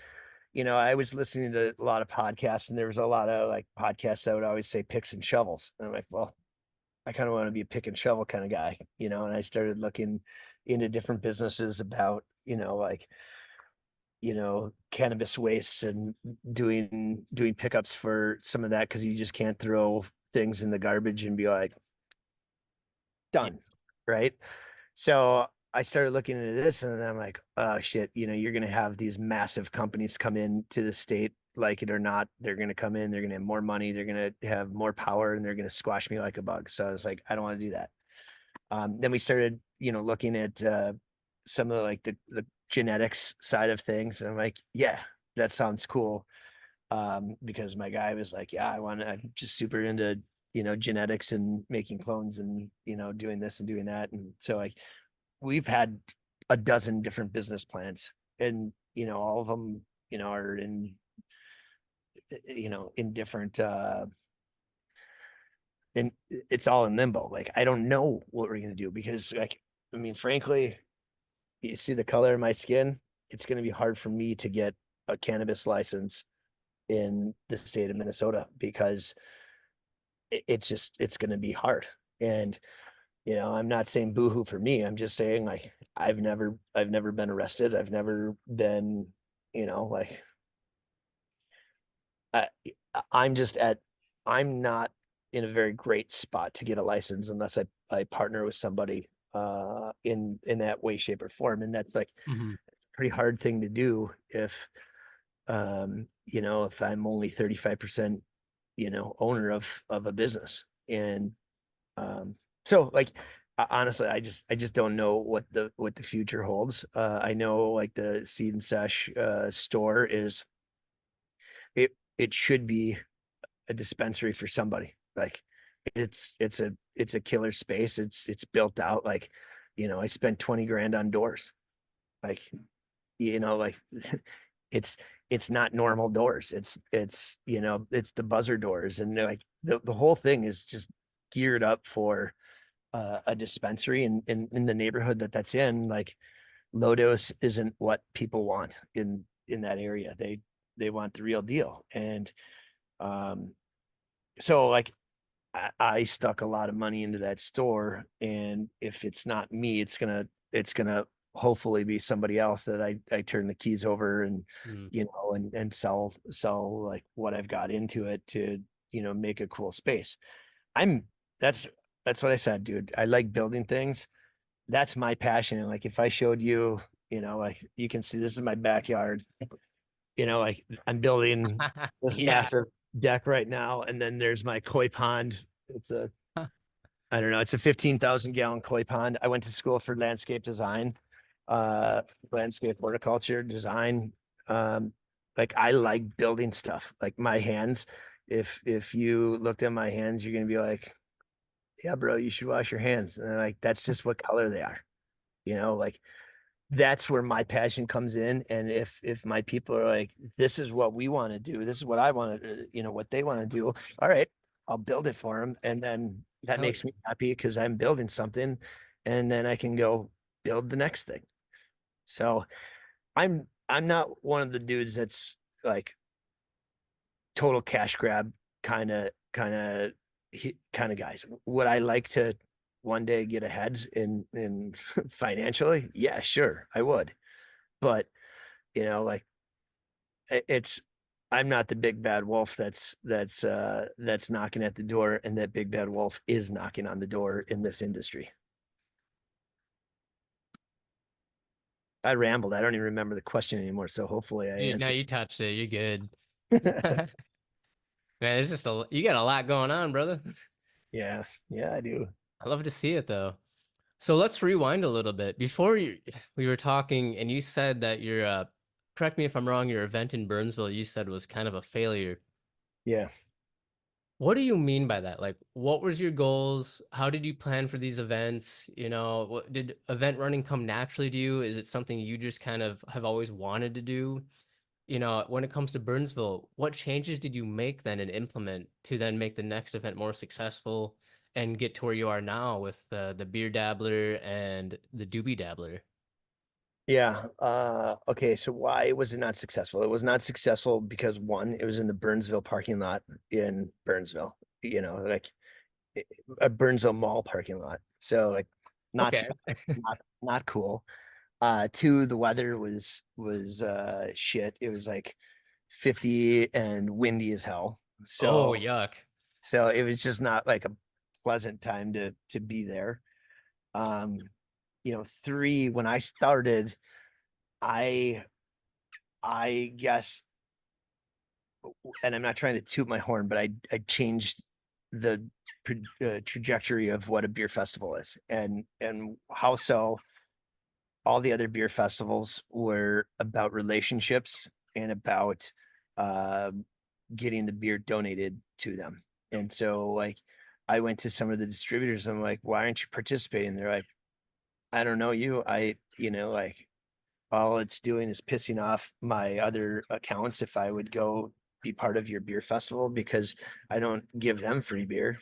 S2: I was listening to a lot of podcasts, and there was a lot of like podcasts that would always say picks and shovels. And I'm like, well, I kind of want to be a pick and shovel kind of guy, and I started looking into different businesses about, like, cannabis waste, and doing pickups for some of that, because you just can't throw things in the garbage and be like,
S1: Yeah.
S2: done. Right. So I started looking into this, and then I'm like, oh shit, you're gonna have these massive companies come in to the state, like it or not. They're gonna come in, they're gonna have more money, they're gonna have more power, and they're gonna squash me like a bug. So I was like, I don't want to do that. Then we started, looking at some of the, like the genetics side of things, and I'm like, yeah, that sounds cool. Because my guy was like, yeah, I'm just super into, genetics and making clones, and, doing this and doing that. And so like we've had a dozen different business plans, and, all of them, are in different and it's all in limbo. Like, I don't know what we're going to do because, like, I mean, frankly, you see the color of my skin, it's going to be hard for me to get a cannabis license in the state of Minnesota because it's going to be hard. And, I'm not saying boohoo for me. I'm just saying, like, I've never been arrested. I've never been, like, I, I'm just at, I'm not in a very great spot to get a license unless I partner with somebody in that way, shape, or form. And that's like
S1: Mhm.
S2: a pretty hard thing to do if I'm only 35%, owner of a business. And so, like, honestly, I just don't know what the future holds. I know, like, the Seed and Sesh store it should be a dispensary for somebody. Like, it's a killer space. It's built out. Like, I spent 20 grand on doors. Like, like, it's it's not normal doors. It's the buzzer doors, and like the whole thing is just geared up for a dispensary, and in the neighborhood that's in. Like, low dose isn't what people want in that area. They want the real deal. And um so, like, I stuck a lot of money into that store, and if it's not me, it's gonna hopefully be somebody else that I turn the keys over, and
S1: Mm.
S2: and sell like what I've got into it to make a cool space. I'm that's that's what I said, dude. I like building things. That's my passion. And, like, if I showed you, like, you can see this is my backyard. Like, I'm building this
S1: Yeah.
S2: massive deck right now, and then there's my koi pond. It's a I don't know, it's a 15,000 gallon koi pond. I went to school for landscape design, uh, landscape horticulture design. Um, like, I like building stuff. Like, my hands, if you looked at my hands, you're gonna be like, yeah, bro, you should wash your hands. And like, that's just what color they are. Like, that's where my passion comes in. And if my people are like, this is what we want to do, this is what I want to, what they want to do. All right, I'll build it for them. And then that
S1: Hell
S2: makes me happy because I'm building something, and then I can go build the next thing. So I'm not one of the dudes that's like total cash grab kind of guys. Would I like to one day get ahead in financially? Yeah, sure, I would. But, like, it's I'm not the big bad wolf that's knocking at the door, and that big bad wolf is knocking on the door in this industry. I rambled. I don't even remember the question anymore, so hopefully I
S1: No,
S2: answered.
S1: you touched it. You're good. Man, there's just you got a lot going on, brother.
S2: Yeah, yeah, I do.
S1: I love to see it though. So let's rewind a little bit. We were talking and you said that correct me if I'm wrong, your event in Burnsville you said was kind of a failure.
S2: Yeah.
S1: What do you mean by that? Like, what was your goals? How did you plan for these events? Did event running come naturally to you? Is it something you just kind of have always wanted to do? When it comes to Burnsville, what changes did you make then and implement to then make the next event more successful and get to where you are now with the Beer Dabbler and the Doobie Dabbler?
S2: Yeah. Okay. So why was it not successful? It was not successful because, one, it was in the Burnsville parking lot in Burnsville, like, a Burnsville Mall parking lot. So, like, not
S1: Okay.
S2: sp- not cool. Two, the weather was shit. It was like 50 and windy as hell.
S1: Oh,
S2: So
S1: yuck.
S2: so it was just not like a pleasant time to be there. Um, three, when I started, I I guess, and I'm not trying to toot my horn, but I changed the trajectory of what a beer festival is, and how so. All the other beer festivals were about relationships and about uh, getting the beer donated to them. And so, like, I went to some of the distributors. I'm like, why aren't you participating? They're like, I don't know you. Like, all it's doing is pissing off my other accounts if I would go be part of your beer festival because I don't give them free beer.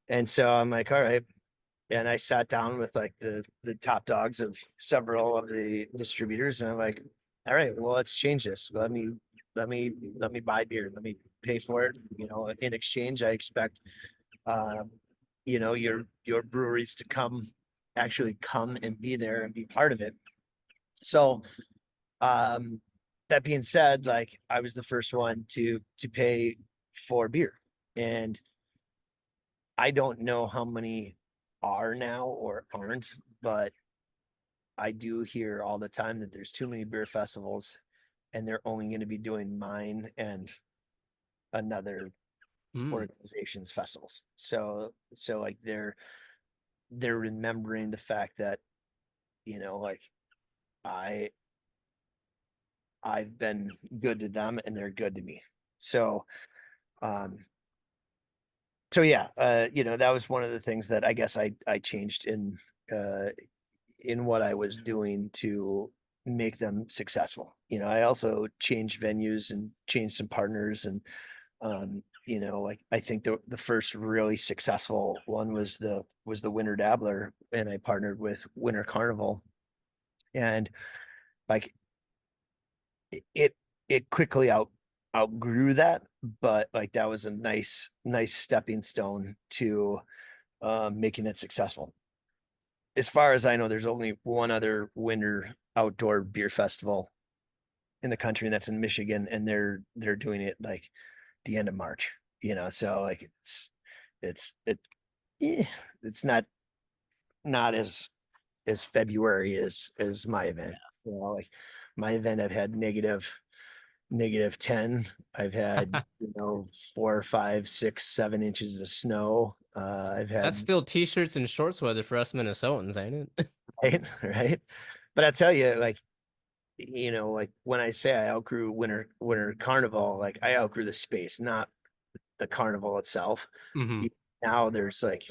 S2: And so I'm like, all right. And I sat down with like the top dogs of several of the distributors, and I'm like, all right, well, let's change this. Let me buy beer. Let me pay for it. In exchange, I expect um, your breweries to actually come and be there and be part of it. So um that being said, like I was the first one to pay for beer. And I don't know how many are now or aren't, but I do hear all the time that there's too many beer festivals and they're only going to be doing mine and another
S1: Mm.
S2: organization's festivals. So like they're remembering the fact that, like I I've been good to them and they're good to me. So um yeah, that was one of the things that I guess I changed uh in what I was doing to make them successful. I also changed venues and changed some partners. And like I think the first really successful one was the Winter Dabbler, and I partnered with Winter Carnival. And like it it quickly outgrew that, but like that was a nice stepping stone to making it successful. As far as I know, there's only one other winter outdoor beer festival in the country, and that's in Michigan, and they're doing it like the end of March. So like it's it eh, it's not as February as my event. Like my event, I've had -10. I've had 4, 5, 6, 7 inches of snow. I've
S1: That's
S2: had
S1: still t-shirts and shorts weather for us Minnesotans, ain't it?
S2: right. But I tell you, like like when I say I outgrew winter carnival, like I outgrew the space, not the carnival itself.
S1: Hmm.
S2: Now there's like,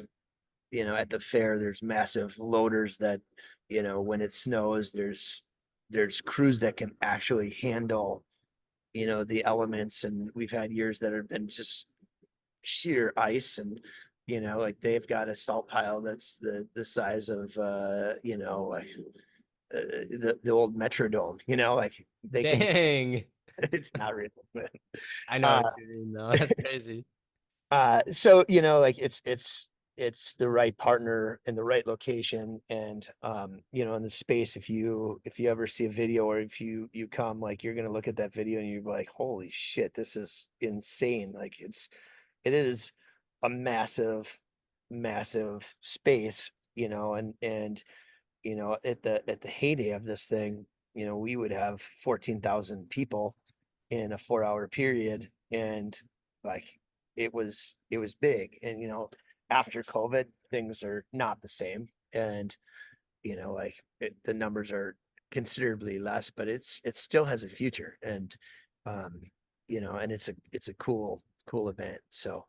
S2: at the fair, there's massive loaders that, when it snows, there's crews that can actually handle, the elements. And we've had years that have been just sheer ice. And, like they've got a salt pile that's the size of like the old Metrodome, like they can
S1: Dang.
S2: it's not real. But,
S1: I know
S2: uh
S1: what you mean though. That's crazy.
S2: so like it's the right partner in the right location. And in the space, if you ever see a video, or if you come, like you're gonna look at that video and you're like, holy shit, this is insane. Like it is a massive space. And at the heyday of this thing, we would have 14,000 people in a 4-hour period. And like it was big. And after COVID, things are not the same. And like the numbers are considerably less, but it still has a future. And um and it's a cool event. So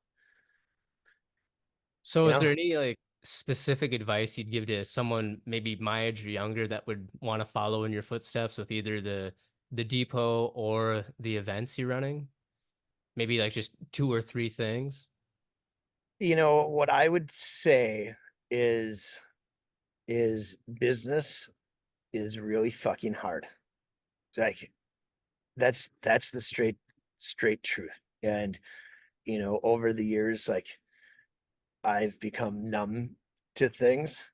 S1: So
S2: you
S1: is there
S2: know
S1: any like specific advice you'd give to someone maybe my age or younger that would want to follow in your footsteps with either the depot or the events you're running? Maybe like just two or three things.
S2: what I would say is business is really fucking hard. Like that's the straight truth. And over the years, like I've become numb to things.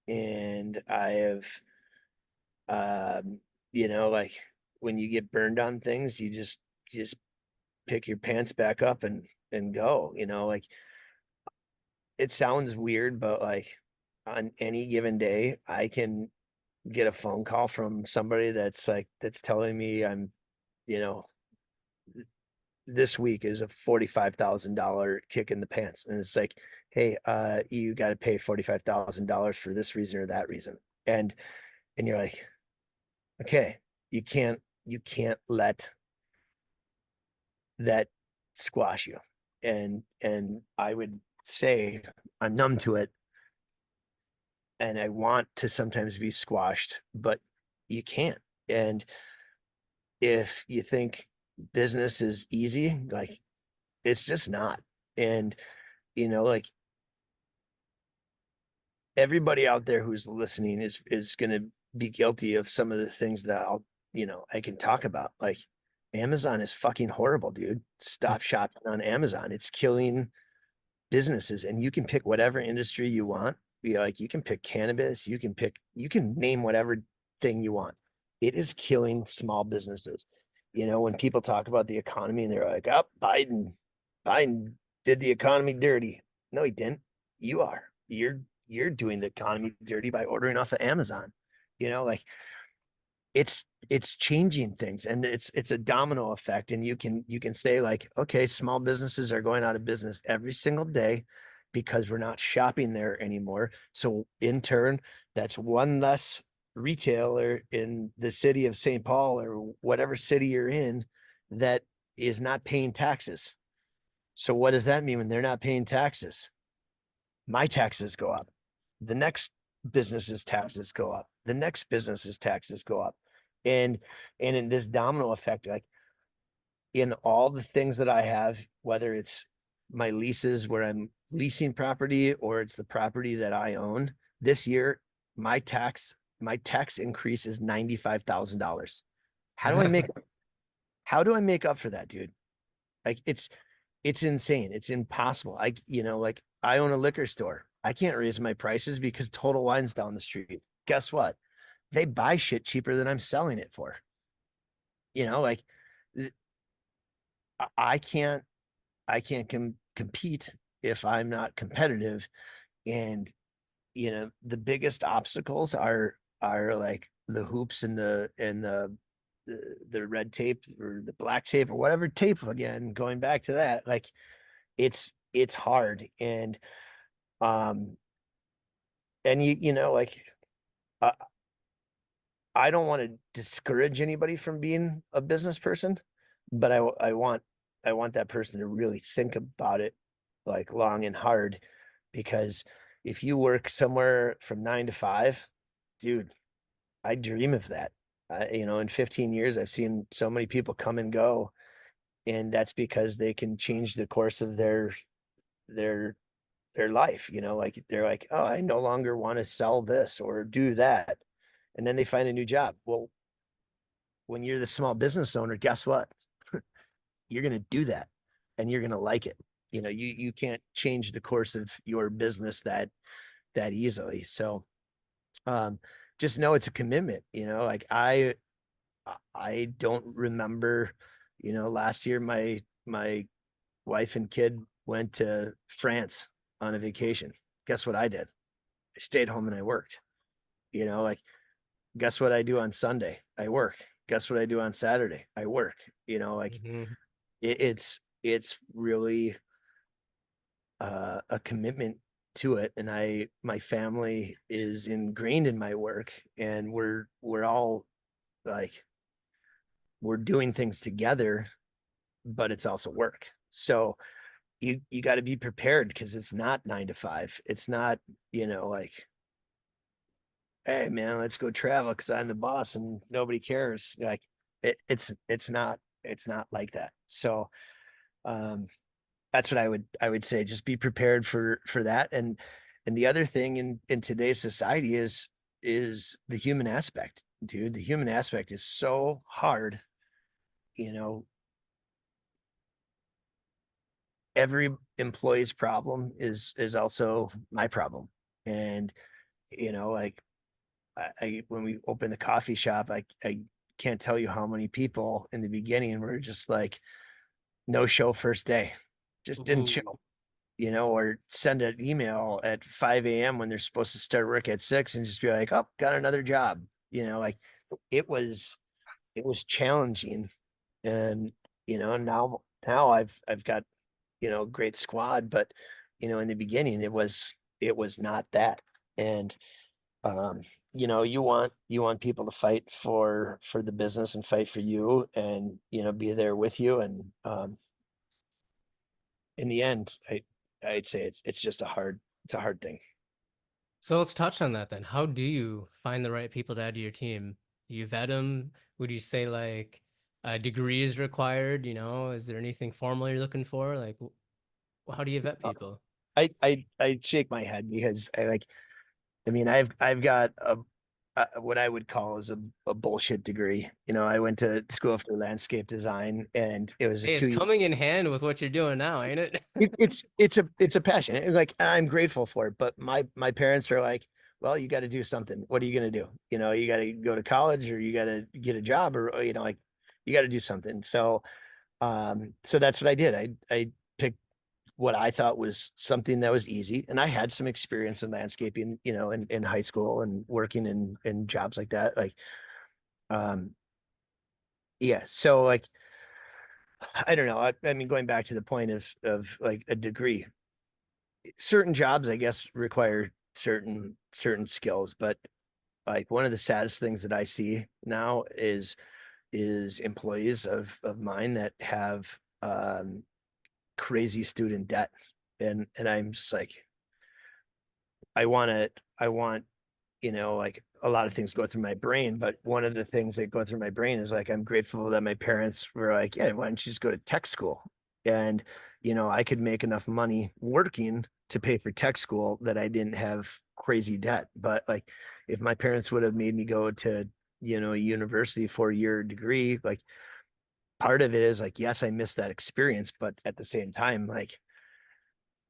S2: And I have like when you get burned on things, you just pick your pants back up and go. Like it sounds weird, but like on any given day, I can get a phone call from somebody that's telling me I'm, you know, this week is a $45,000 kick in the pants. And it's like, hey, you got to pay $45,000 for this reason or that reason. And you're like, okay, you can't let that squash you. And I would say I'm numb to it, and I want to sometimes be squashed, but you can't. And if you think business is easy, like it's just not. And like everybody out there who's listening is going to be guilty of some of the things that I can talk about. Like Amazon is fucking horrible, dude. Stop shopping on Amazon. It's killing businesses, and you can pick whatever industry you want. Like you can pick cannabis, you can name whatever thing you want. It is killing small businesses. When people talk about the economy and they're like, "Oh, Biden did the economy dirty." No, he didn't. You are. You're doing the economy dirty by ordering off of Amazon. Like it's changing things, and it's a domino effect. And you can say like, okay, small businesses are going out of business every single day because we're not shopping there anymore. So in turn, that's one less retailer in the city of St. Paul or whatever city you're in that is not paying taxes. So what does that mean when they're not paying taxes? My taxes go up. The next business's taxes go up. The next business's taxes go up. And in this domino effect, like in all the things that I have, whether it's my leases where I'm leasing property or it's the property that I own, this year my tax increase is $95,000. How do I make how do I make up for that, dude? Like it's insane. It's impossible. Like I own a liquor store. I can't raise my prices because Total Wine's down the street. Guess what? They buy shit cheaper than I'm selling it for. Like I can't compete if I'm not competitive. And the biggest obstacles are like the hoops and the red tape or the black tape or whatever tape, again, going back to that. Like it's hard. Um and like uh, I don't want to discourage anybody from being a business person, but I want that person to really think about it like long and hard, because if you work somewhere from 9 to 5, dude, I dream of that. In 15 years, I've seen so many people come and go, and that's because they can change the course of their their life. Like they're like, oh, I no longer want to sell this or do that, and then they find a new job. Well, when you're the small business owner, guess what? You're going to do that, and you're going to like it. You can't change the course of your business that easily. So um just know it's a commitment. Like I don't remember, last year my wife and kid went to France on a vacation. Guess what I did? I stayed home and I worked. Like guess what I do on Sunday? I work. Guess what I do on Saturday? I work. Like
S1: Mhm.
S2: it's really a commitment to it. And my family is ingrained in my work, and we're all like we're doing things together, but it's also work. So you got to be prepared, because it's not 9 to 5. It's not, like, hey man, let's go travel because I'm the boss and nobody cares. Like it's not like that. So um that's what I would say. Just be prepared for that. And the other thing in today's society is the human aspect, dude. The human aspect is so hard. You know, every employee's problem is also my problem. And like I when we opened the coffee shop, I can't tell you how many people in the beginning were just like, no show first day, just didn't
S1: Ooh.
S2: show. Or send an email at 5 a.m. when they're supposed to start work at 6, and just be like, oh, got another job. Like it was it was challenging. And now I've got, a great squad, but in the beginning it was not that. And um, you want people to fight for the business and fight for you, and be there with you. And in the end, I'd say it's just a hard thing.
S1: So let's touch on that then. How do you find the right people to add to your team? You vet them? Would you say like a degree is required? Is there anything formal you're looking for? Like, how do you vet people?
S2: I shake my head because I mean, I've got a what I would call is a bullshit degree. You know, I went to school for landscape design, and it was a
S1: Hey, it's
S2: 2 year.
S1: coming in hand with what you're doing now, ain't it?
S2: It's a passion. Like I'm grateful for it, but my parents are like, well, you got to do something. What are you going to do? You know, you got to go to college, or you got to get a job, or you know, like you got to do something. So that's what I did. I picked what I thought was something that was easy. And I had some experience in landscaping, you know, in high school and working in jobs like that. Um, yeah. So like, I don't know. I mean, going back to the point of like a degree, certain jobs, I guess, require certain skills, but like one of the saddest things that I see now is employees of mine that have crazy student debt. And I'm just like, I want, you know, like a lot of things go through my brain, but one of the things that go through my brain is like, I'm grateful that my parents were like, yeah, why don't you just go to tech school? And, you know, I could make enough money working to pay for tech school that I didn't have crazy debt. But like, if my parents would have made me go to, you know, a university 4 year degree, like part of it is like, yes, I missed that experience, but at the same time, like,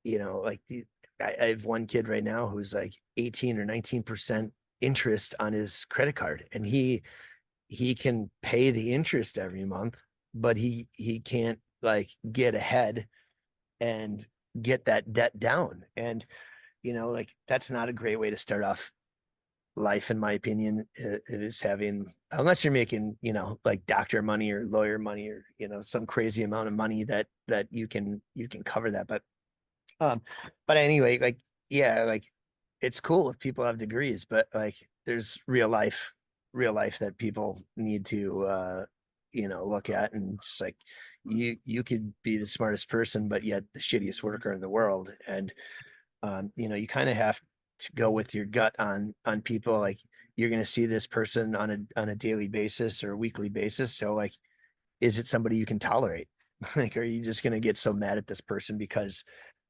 S2: you know, like I have one kid right now who's like 18 or 19% interest on his credit card, and he can pay the interest every month, but he can't like get ahead and get that debt down. And you know, like that's not a great way to start off life, in my opinion. It is having, unless you're making, you know, like doctor money or lawyer money, or you know, some crazy amount of money that you can cover that. Um, but anyway, like, yeah, like it's cool if people have degrees, but like there's real life that people need to you know, look at. And it's like you could be the smartest person, but yet the shittiest worker in the world. And you know, you kind of have to go with your gut on people. Like you're gonna see this person on a daily basis or weekly basis. So like, is it somebody you can tolerate? Like, are you just gonna get so mad at this person because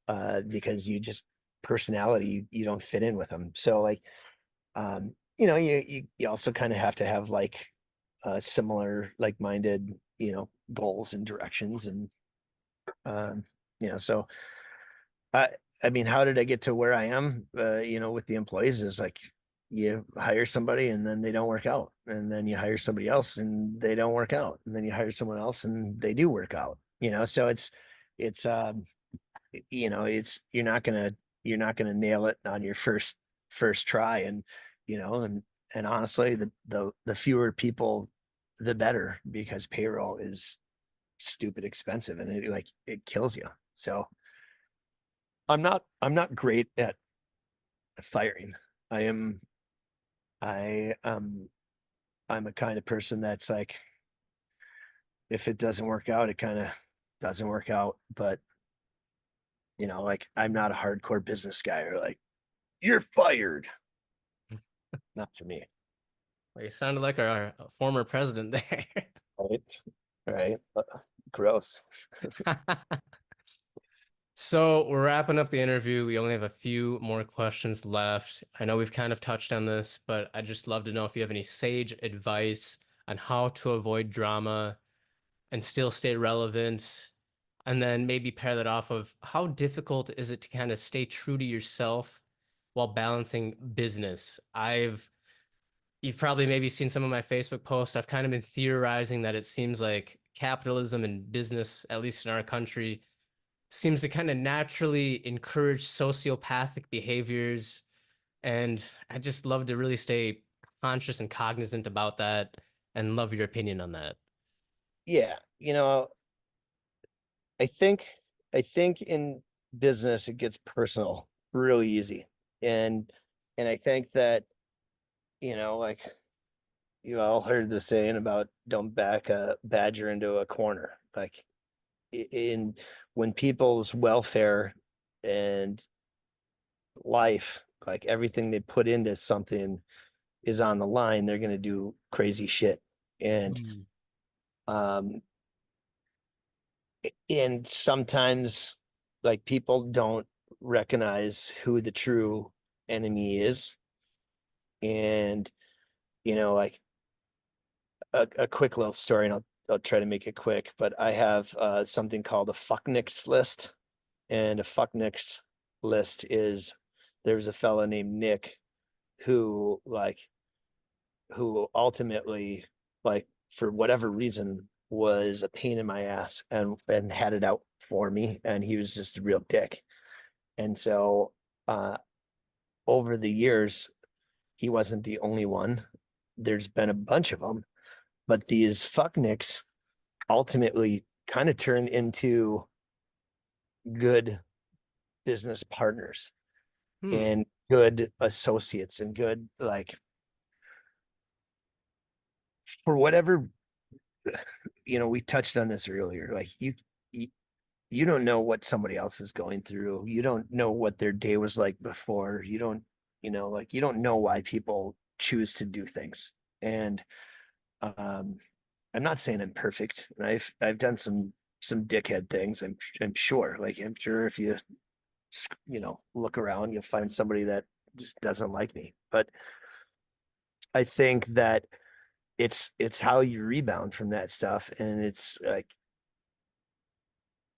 S2: you just personality, you don't fit in with them. So like, you know, you also kind of have to have like similar like-minded, you know, goals and directions. And um you know, so I I mean, how did I get to where I am, you know, with the employees is like, you hire somebody and then they don't work out, and then you hire somebody else and they don't work out, and then you hire someone else and they do work out, you know. So it's you know, it's you're not gonna nail it on your first try. And you know, and honestly, the fewer people the better, because payroll is stupid expensive, and it kills you. So I'm not great at firing. I am I I'm a kind of person that's like, if it doesn't work out, it kind of doesn't work out. But you know, like I'm not a hardcore business guy, or like, you're fired. Not for me.
S1: Well, you sounded like our former president there.
S2: Right. Right. Gross.
S1: So we're wrapping up the interview. We only have a few more questions left. I know we've kind of touched on this, but I'd just love to know if you have any sage advice on how to avoid drama and still stay relevant. And then maybe pair that off of how difficult is it to kind of stay true to yourself while balancing business. You've probably maybe seen some of my Facebook posts. I've kind of been theorizing that it seems like capitalism and business, at least in our country, seems to kind of naturally encourage sociopathic behaviors. And I just love to really stay conscious and cognizant about that and love your opinion on that.
S2: Yeah. You know, I think I think in business it gets personal really easy. And and I think that, you know, like you all heard the saying about don't back a badger into a corner. Like in when people's welfare and life, like everything they put into something is on the line, they're going to do crazy shit. And
S1: Mm.
S2: um and sometimes like people don't recognize who the true enemy is. And, like a quick little story, and I'll try to make it quick, but I have something called a fuck nicks list. And a fuck nicks list is there's a fella named Nick who who ultimately, for whatever reason, was a pain in my ass and had it out for me, and he was just a real dick. And so uh over the years, he wasn't the only one. There's been a bunch of them, but these fucknicks ultimately kind of turned into good business partners
S1: Hmm.
S2: and good associates and good, like, for whatever, we touched on this earlier. Like, you you don't know what somebody else is going through. You don't know what their day was like before. You don't, like, you don't know why people choose to do things. And um I'm not saying I'm perfect. I've done some dickhead things. I'm sure. Like, I'm sure if you look around, you'll find somebody that just doesn't like me. But I think that it's how you rebound from that stuff. And it's like,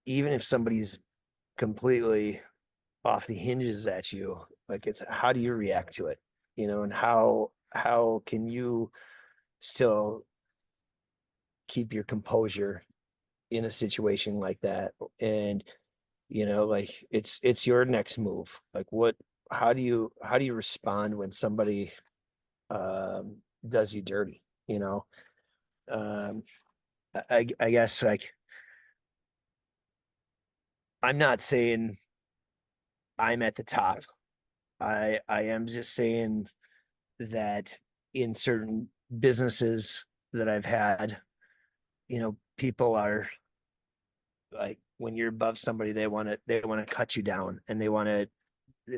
S2: even if somebody's completely off the hinges at you, like, it's how do you react to it? And how can you still keep your composure in a situation like that? And like, it's your next move. Like, how do you respond when somebody does you dirty? um I guess, like, I'm not saying I'm at the top. I am just saying that in certain businesses that I've had, people are like, when you're above somebody, they want to cut you down, and they want to,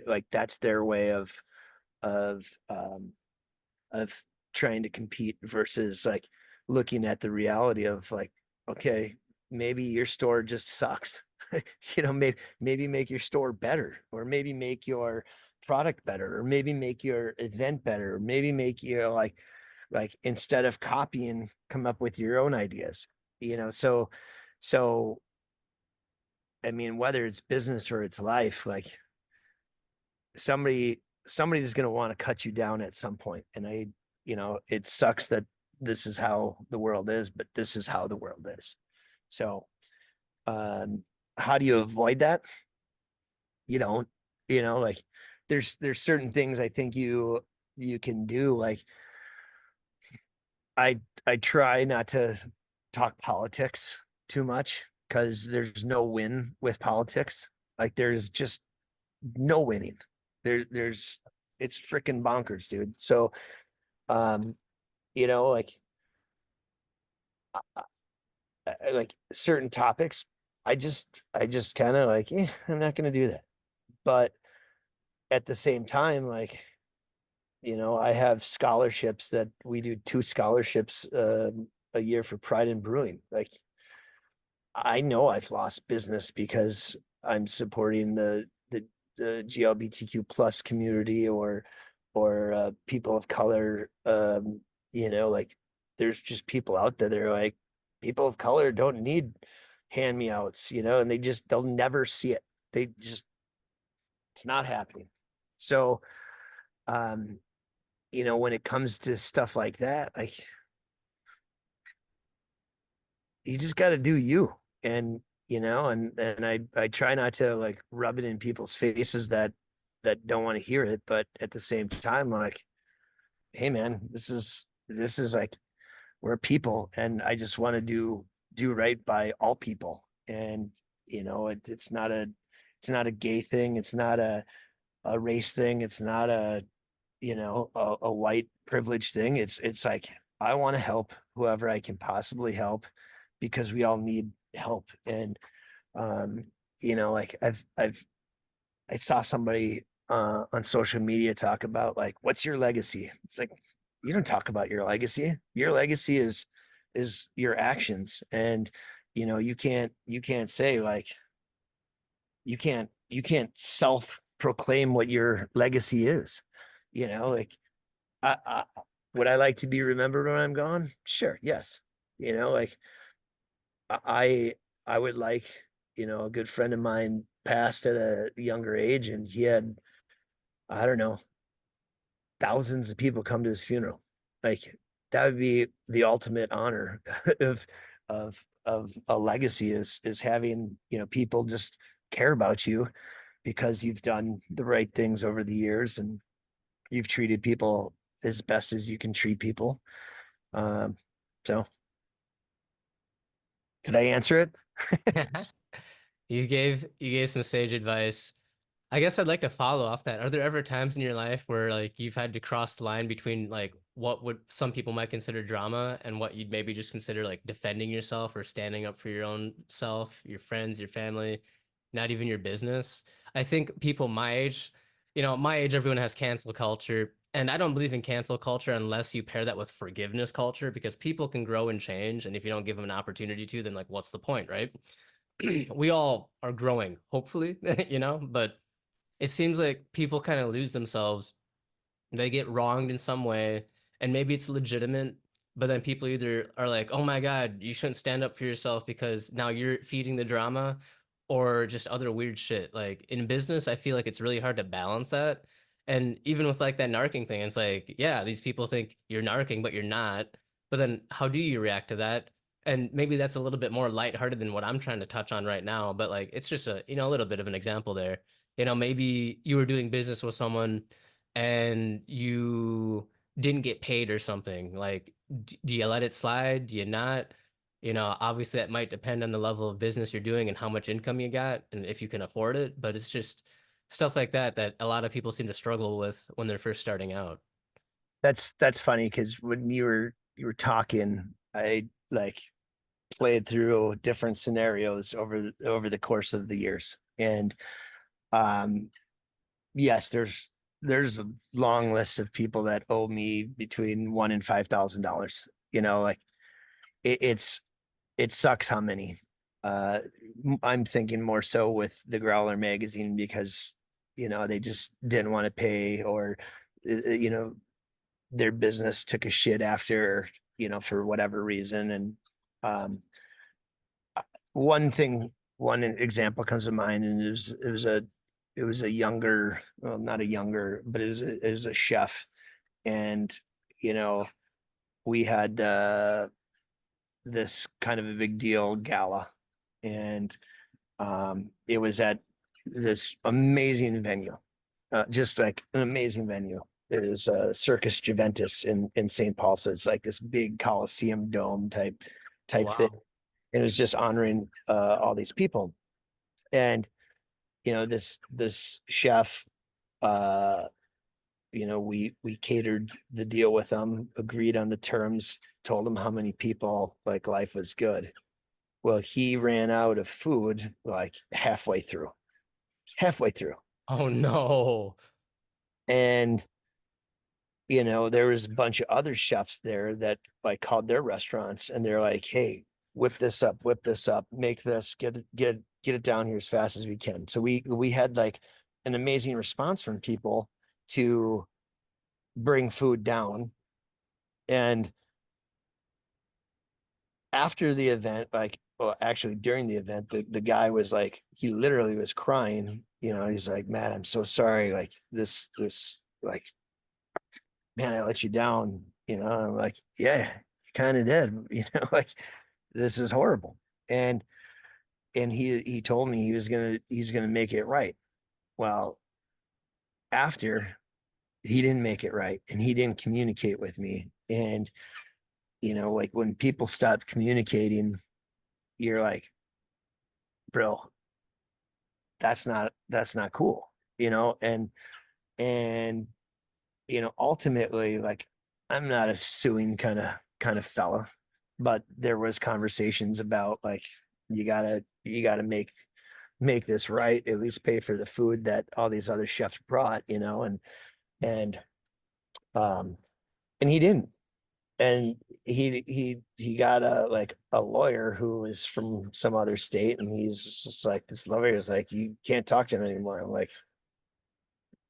S2: like, that's their way of um of trying to compete, versus, like, looking at the reality of, like, okay, maybe your store just sucks. Maybe make your store better, or maybe make your product better, or maybe make your event better, or maybe make like, instead of copying, come up with your own ideas. So I mean, whether it's business or it's life, like, somebody's going to want to cut you down at some point. And it sucks that this is how the world is, but this is how the world is. So um how do you avoid that? You don't. Like, there's certain things I think you can do. Like, I try not to talk politics too much, because there's no win with politics. Like, there's just no winning. There's It's freaking bonkers, dude. So um like, like, certain topics, I just kind of like, I'm not gonna do that. But at the same time, like, I have scholarships that we do, two scholarships a year for Pride in Brewing. Like, I know I've lost business because I'm supporting the GLBTQ plus community, or people of color. Like, there's just people out there that are like, people of color don't need hand me outs, and they'll never see it. They just It's not happening. So um, when it comes to stuff like that, like, you just got to do you. And I try not to, like, rub it in people's faces that don't want to hear it, but at the same time, like, hey man, this is like, we're people, and I just want to do right by all people. And it's not a gay thing, it's not a race thing, it's not a white privilege thing. It's like, I want to help whoever I can possibly help, because we all need help. And um, like, I saw somebody on social media talk about, like, what's your legacy? It's like, you don't talk about your legacy. Your legacy is your actions. And you can't say, like, you can't you can't self-proclaim what your legacy is. You know, like I would I like to be remembered when I'm gone? Sure, yes. You know, like I I would like, a good friend of mine passed at a younger age and he had, I don't know, thousands of people come to his funeral. Like that would be the ultimate honor of of a legacy is having, people just care about you because you've done the right things over the years and you've treated people as best as you can treat people. Um, so did I answer it?
S1: You gave some sage advice. I guess I'd like to follow off that. Are there ever times in your life where like you've had to cross the line between like what would some people might consider drama and what you'd maybe just consider like defending yourself or standing up for your own self, your friends, your family, not even your business? I think people my age, my age, everyone has cancel culture. And I don't believe in cancel culture unless you pair that with forgiveness culture because people can grow and change. And if you don't give them an opportunity to, then like what's the point, right? We all are growing, hopefully, but it seems like people kind of lose themselves. They get wronged in some way, and maybe it's legitimate, but then people either are like, oh my God, you shouldn't stand up for yourself because now you're feeding the drama, or just other weird shit. Like in business, I feel like it's really hard to balance that. And even with like that narking thing, it's like, yeah, these people think you're narking, but you're not. But then how do you react to that? And maybe that's a little bit more lighthearted than what I'm trying to touch on right now, but like it's just a little bit of an example there. Maybe you were doing business with someone and you didn't get paid or something. Like, do you let it slide? Do you not? Obviously that might depend on the level of business you're doing and how much income you got and if you can afford it. But it's just stuff like that that a lot of people seem to struggle with when they're first starting out.
S2: That's funny because when you were talking, I like played through different scenarios over the course of the years. And um yes, there's a long list of people that owe me between $1,000 and $5,000. Like it's it sucks how many. Uh I'm thinking more so with the Growler magazine because they just didn't want to pay or you know their business took a shit after, for whatever reason. And um one example comes to mind, and it was a younger, well, not a younger, but it was a chef, and you know we had this kind of a big deal gala, and it was at this amazing venue, just like an amazing venue. There's a Circus Juventus in St. Paul, so it's like this big Coliseum dome
S1: Oh,
S2: type thing,
S1: wow.
S2: and it was just honoring all these people. And this chef, uh, we catered the deal with them, agreed on the terms, told him how many people, like life was good. Well, he ran out of food like halfway through,
S1: Oh no.
S2: and there was a bunch of other chefs there that like called their restaurants and they're like, hey, whip this up, make this, get it down here as fast as we can. So we had like an amazing response from people to bring food down. And after the event, like, well, actually during the event, the guy was like, he literally was crying. He's like, Matt, I'm so sorry. Like this, like, man, I let you down. I'm like, yeah, you kind of did. Like this is horrible. And he told me he's gonna make it right. Well, after he didn't make it right and he didn't communicate with me. And like when people stop communicating, you're like, bro, that's not cool. And ultimately, like, I'm not a suing kind of fella, but there was conversations about like you gotta make this right, at least pay for the food that all these other chefs brought, and um and he didn't. and he got a lawyer who is from some other state, and he's just like, this lawyer is like, you can't talk to him anymore. I'm like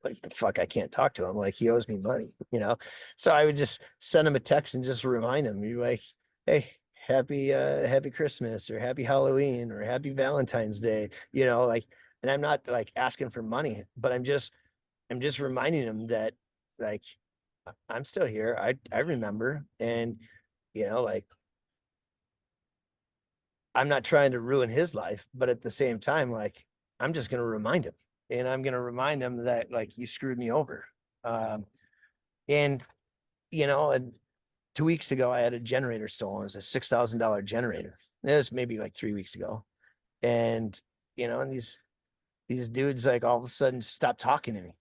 S2: the fuck, I can't talk to him. Like, he owes me money. So I would just send him a text and just remind him. You're like, hey, happy Christmas, or happy Halloween, or happy Valentine's Day, like, and I'm not like asking for money, but I'm just reminding him that, like, I'm still here. I remember, and like, I'm not trying to ruin his life, but at the same time, like, I'm just going to remind him, and I'm going to remind him that, like, you screwed me over. Um, and and 2 weeks ago, I had a generator stolen. It was a $6,000 generator. It was maybe like 3 weeks ago, and and these dudes, like, all of a sudden stopped talking to me.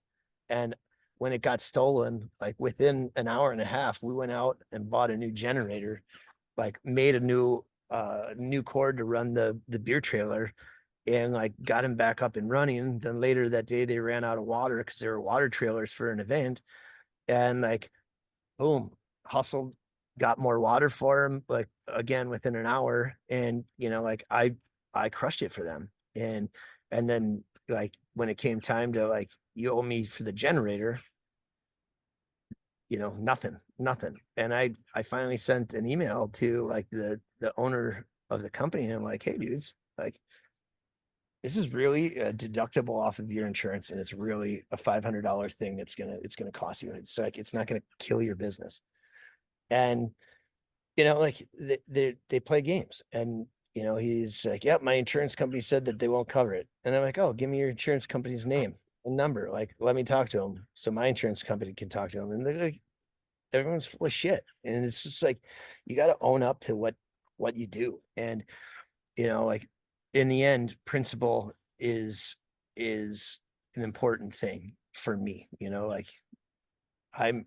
S2: And when it got stolen, like, within an hour and a half, we went out and bought a new generator, like, made a new cord to run the beer trailer, and, like, got him back up and running. Then later that day, they ran out of water because there were water trailers for an event, and, like, boom, hustled, got more water for him, like, again within an hour. And like, I crushed it for them. And then, like, when it came time to, like, you owe me for the generator, nothing. And I finally sent an email to, like, the owner of the company, and I'm like, hey dudes, like, this is really deductible off of your insurance, and it's really a $500 thing that's it's gonna cost you. It's like, it's not gonna kill your business. And like, they play games. And he's like, yep, my insurance company said that they won't cover it. And I'm like, oh, give me your insurance company's name and number, like, let me talk to them so my insurance company can talk to them. And they're like, everyone's full of shit. And it's just like, you got to own up to what you do. And like, in the end, principle is an important thing for me. Like, i'm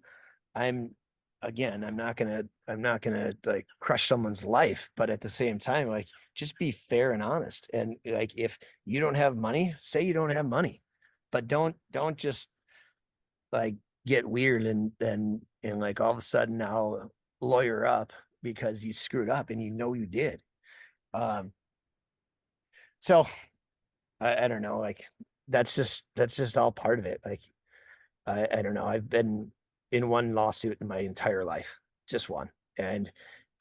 S2: I'm again, I'm not gonna like crush someone's life, but at the same time, like, just be fair and honest. And, like, if you don't have money, say you don't have money, but don't just, like, get weird and like, all of a sudden now lawyer up because you screwed up and you did. Um, so I don't know, like, that's just all part of it. Like, I don't know. I've been in one lawsuit in my entire life, just one. And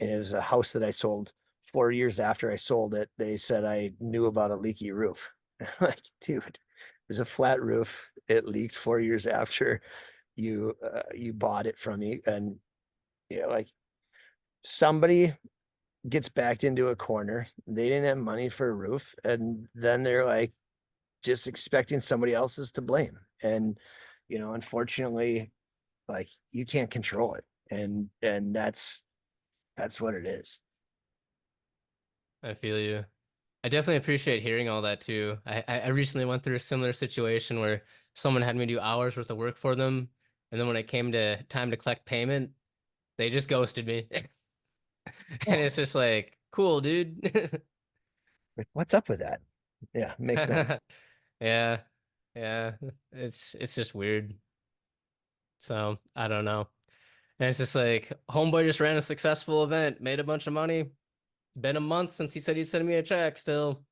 S2: it was a house that I sold 4 years after I sold it. They said I knew about a leaky roof. Like, dude, there's a flat roof. It leaked 4 years after you bought it from me. And like, somebody gets backed into a corner. They didn't have money for a roof, and then they're like, just expecting somebody else is to blame. And unfortunately, like, you can't control it. And that's what it is.
S1: I feel you. I definitely appreciate hearing all that too. I recently went through a similar situation where someone had me do hours worth of work for them, and then when it came to time to collect payment, they just ghosted me. And
S2: Oh,
S1: it's just like, cool, dude.
S2: like, what's up with that? Yeah, makes no.
S1: Yeah, yeah. It's just weird. So I don't know. And it's just like, homeboy just ran a successful event, made a bunch of money. Been a month since he said he'd send me a check. Still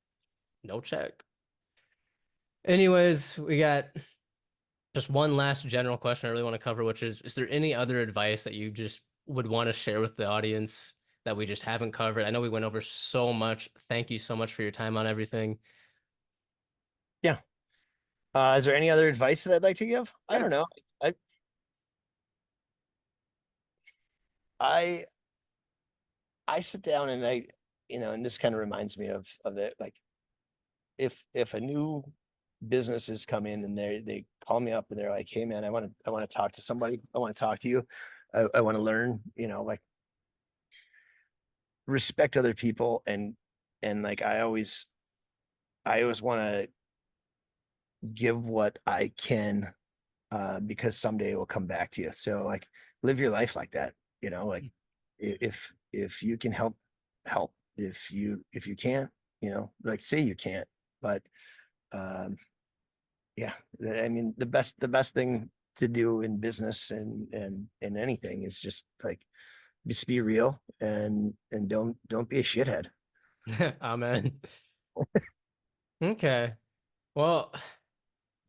S1: no check. Anyways, we got just one last general question I really want to cover, which is there any other advice that you just would want to share with the audience that we just haven't covered? I know we went over so much. Thank you so much for your time on everything.
S2: Yeah. Is there any other advice that I'd like to give? I
S1: Yeah.
S2: don't know. I I I sit down and and this kind of reminds me of it. Like, if a new businesses come in and they call me up and they're like, hey man, I want to talk to somebody. I want to talk to you. I want to learn, like, respect other people. And like, I always want to give what I can, because someday it will come back to you. So, like, live your life like that. Like, if you can help. If you can't, like, say you can't. But um, yeah, I mean, the best thing to do in business and anything is just, like, just be real and don't be a shithead.
S1: Amen. Okay. Well,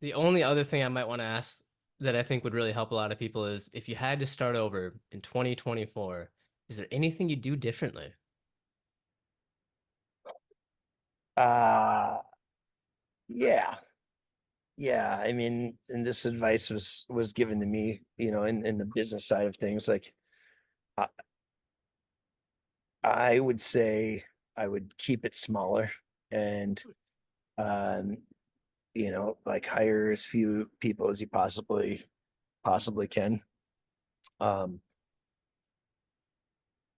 S1: the only other thing I might want to ask that I think would really help a lot of people is if you had to start over in 2024, is there anything you do differently?
S2: Uh yeah. Yeah. I mean, and this advice was given to me, in the business side of things. Like I, I would say I would keep it smaller and um, like hire as few people as you possibly can. Um,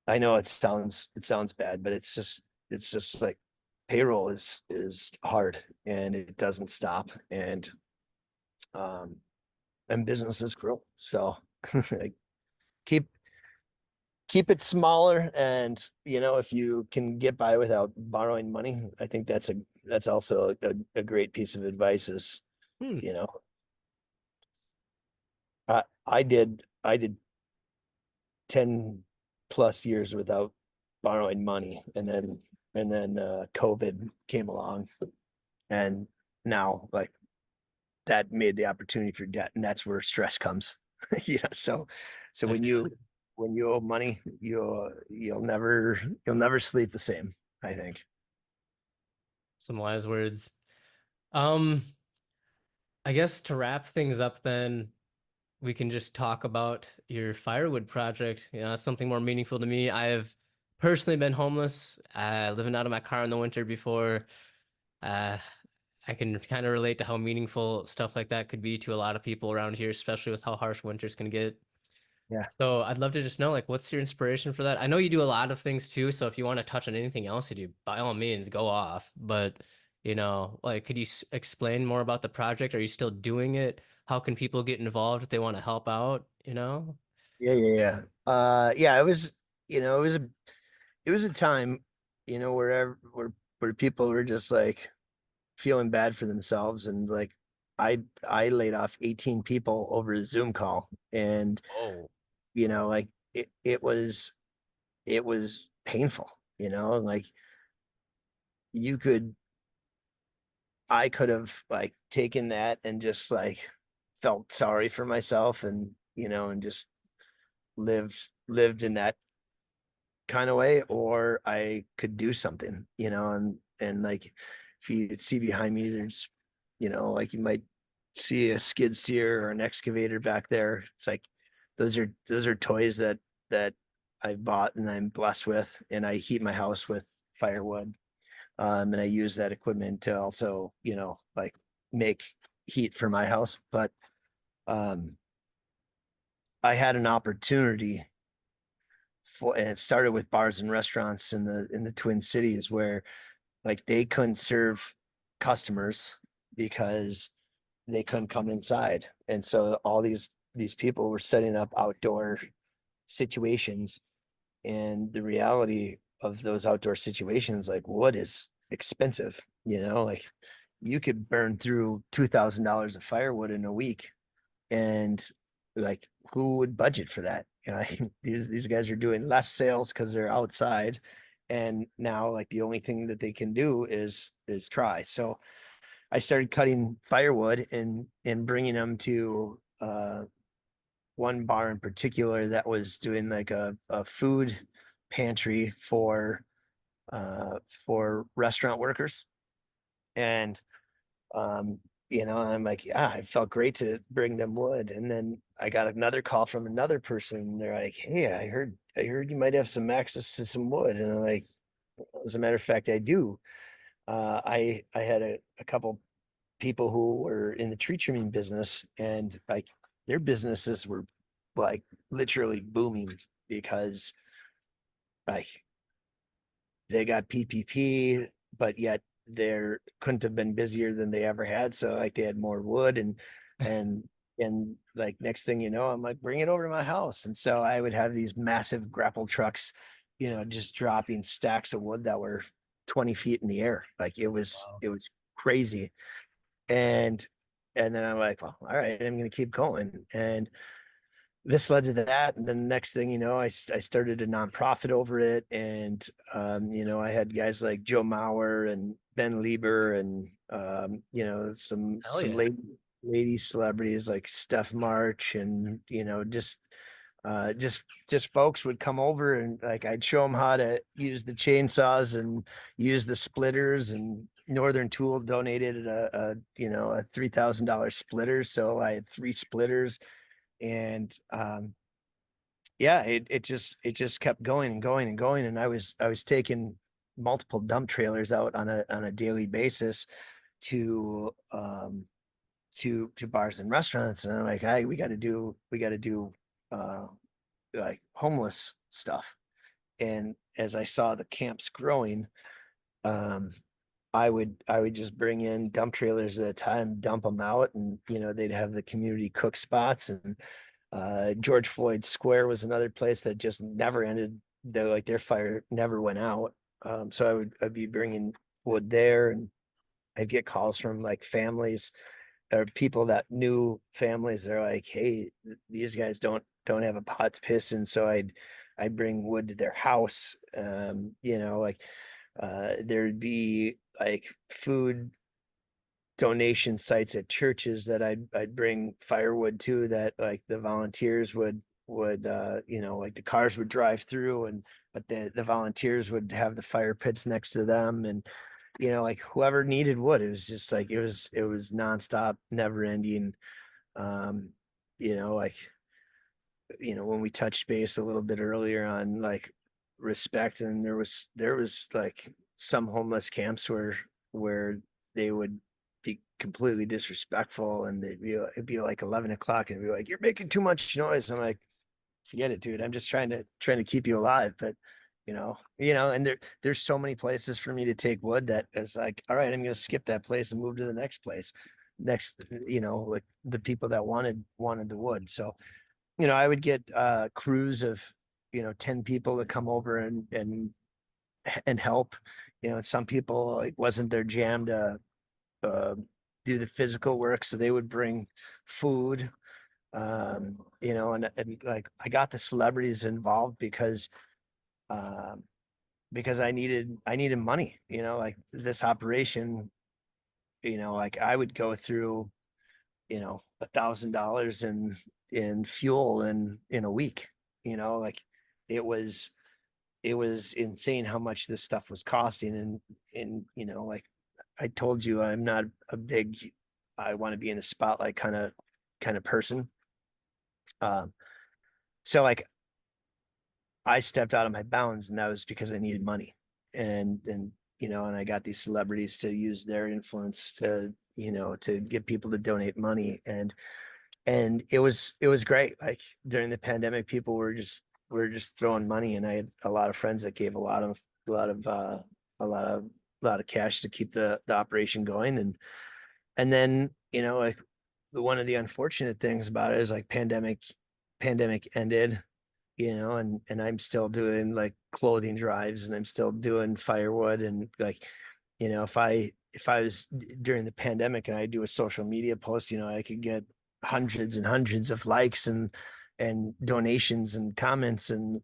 S2: I know it sounds bad, but it's just like payroll is hard and it doesn't stop um and businesses grow. So like keep keep it smaller and if you can get by without borrowing money, I think that's also a great piece of advice is,
S1: Hmm.
S2: you know, I did 10 plus years without borrowing money and then COVID came along and now like that made the opportunity for debt and that's where stress comes. Yeah. So
S1: I feel
S2: when you owe money, you'll never sleep the same, I think.
S1: some wise words. Um, I guess to wrap things up then, we can just talk about your firewood project. You know, that's something more meaningful to me. I have personally been homeless, living out of my car in the winter before. Uh, I can kind of relate to how meaningful stuff like that could be to a lot of people around here, especially with how harsh winters can get.
S2: Yeah.
S1: So I'd love to just know, like, what's your inspiration for that? I know you do a lot of things too, so if you want to touch on anything else you do, by all means, go off. But, like, could you explain more about the project? Are you still doing it? How can people get involved if they want to help out, you know?
S2: Yeah, yeah, yeah. Yeah, it was a time, where people were just like feeling bad for themselves and like I laid off 18 people over a Zoom call and
S1: Oh,
S2: like it was painful, like you could I could have like taken that and just like felt sorry for myself and just lived in that kind of way, or I could do something, and like if you see behind me, there's, like you might see a skid steer or an excavator back there. It's like those are toys that I bought and I'm blessed with, and I heat my house with firewood. And I use that equipment to also, like make heat for my house. But um, I had an opportunity and it started with bars and restaurants in the Twin Cities where like they couldn't serve customers because they couldn't come inside. And so all these people were setting up outdoor situations. And the reality of those outdoor situations, like wood is expensive, like you could burn through $2,000 of firewood in a week. And like, who would budget for that? These guys are doing less sales because they're outside. And now like the only thing that they can do is try. So I started cutting firewood and bringing them to one bar in particular that was doing like a food pantry for restaurant workers. And I'm like, yeah, it felt great to bring them wood. And then I got another call from another person. They're like, hey, I heard you might have some access to some wood. And I'm like, as a matter of fact, I do. I had a couple people who were in the tree trimming business and like their businesses were like literally booming because like they got PPP, but yet they couldn't have been busier than they ever had. So like they had more wood and and like next thing you know, I'm like, bring it over to my house. And so I would have these massive grapple trucks, just dropping stacks of wood that were 20 feet in the air. Like it was
S1: wow.
S2: it was crazy. And and then I'm like, well, all right, I'm gonna keep going. And this led to that. And then the next thing, I started a nonprofit over it. And, I had guys like Joe Mauer and Ben Lieber and,
S1: Hell
S2: some
S1: yeah.
S2: lady celebrities like Steph March and, just folks would come over and like I'd show them how to use the chainsaws and use the splitters, and Northern Tool donated a $3,000 splitter, so I had three splitters. And yeah, it just kept going and going and going, and I was taking multiple dump trailers out on a daily basis to to bars and restaurants, and I'm like, we got to do uh like homeless stuff. And as I saw the camps growing, um, I would just bring in dump trailers at a time, dump them out, and they'd have the community cook spots. And George Floyd Square was another place that just never ended. Their fire never went out. So I'd be bringing wood there, and I'd get calls from like families or people that knew families. They're like, hey, these guys don't have a pot to piss in, so I'd bring wood to their house. There'd be like food donation sites at churches that I'd bring firewood to, that like the volunteers would like the cars would drive through, and but the volunteers would have the fire pits next to them. And like whoever needed wood, it was just like it was nonstop, never ending. um like when we touched base a little bit earlier on like respect, and there was like some homeless camps where they would be completely disrespectful, and it'd be like 11 o'clock and be like, you're making too much noise. I'm like, forget it, dude. I'm just trying to keep you alive. But and there's so many places for me to take wood that it's like, all right, I'm gonna skip that place and move to the next place. Next, like the people that wanted the wood. So I would get crews of 10 people to come over and help. And some people, like, wasn't their jam to uh, do the physical work, so they would bring food. And like I got the celebrities involved um because I needed money. Like this operation, like I would go through $1,000 in fuel in a week. Like it was it was insane how much this stuff was costing. And like I told you, I'm not a big, I want to be in a spotlight kind of person. um so like I stepped out of my bounds, and that was because I needed money. And I got these celebrities to use their influence to get people to donate money. And it was great. Like during the pandemic, people were just throwing money, and I had a lot of friends that gave a lot of a lot of a lot of cash to keep the operation going. And then like one of the unfortunate things about it is like pandemic ended, and I'm still doing like clothing drives, and I'm still doing firewood. And like if I was during the pandemic and I do a social media post, I could get hundreds and hundreds of likes and donations and comments and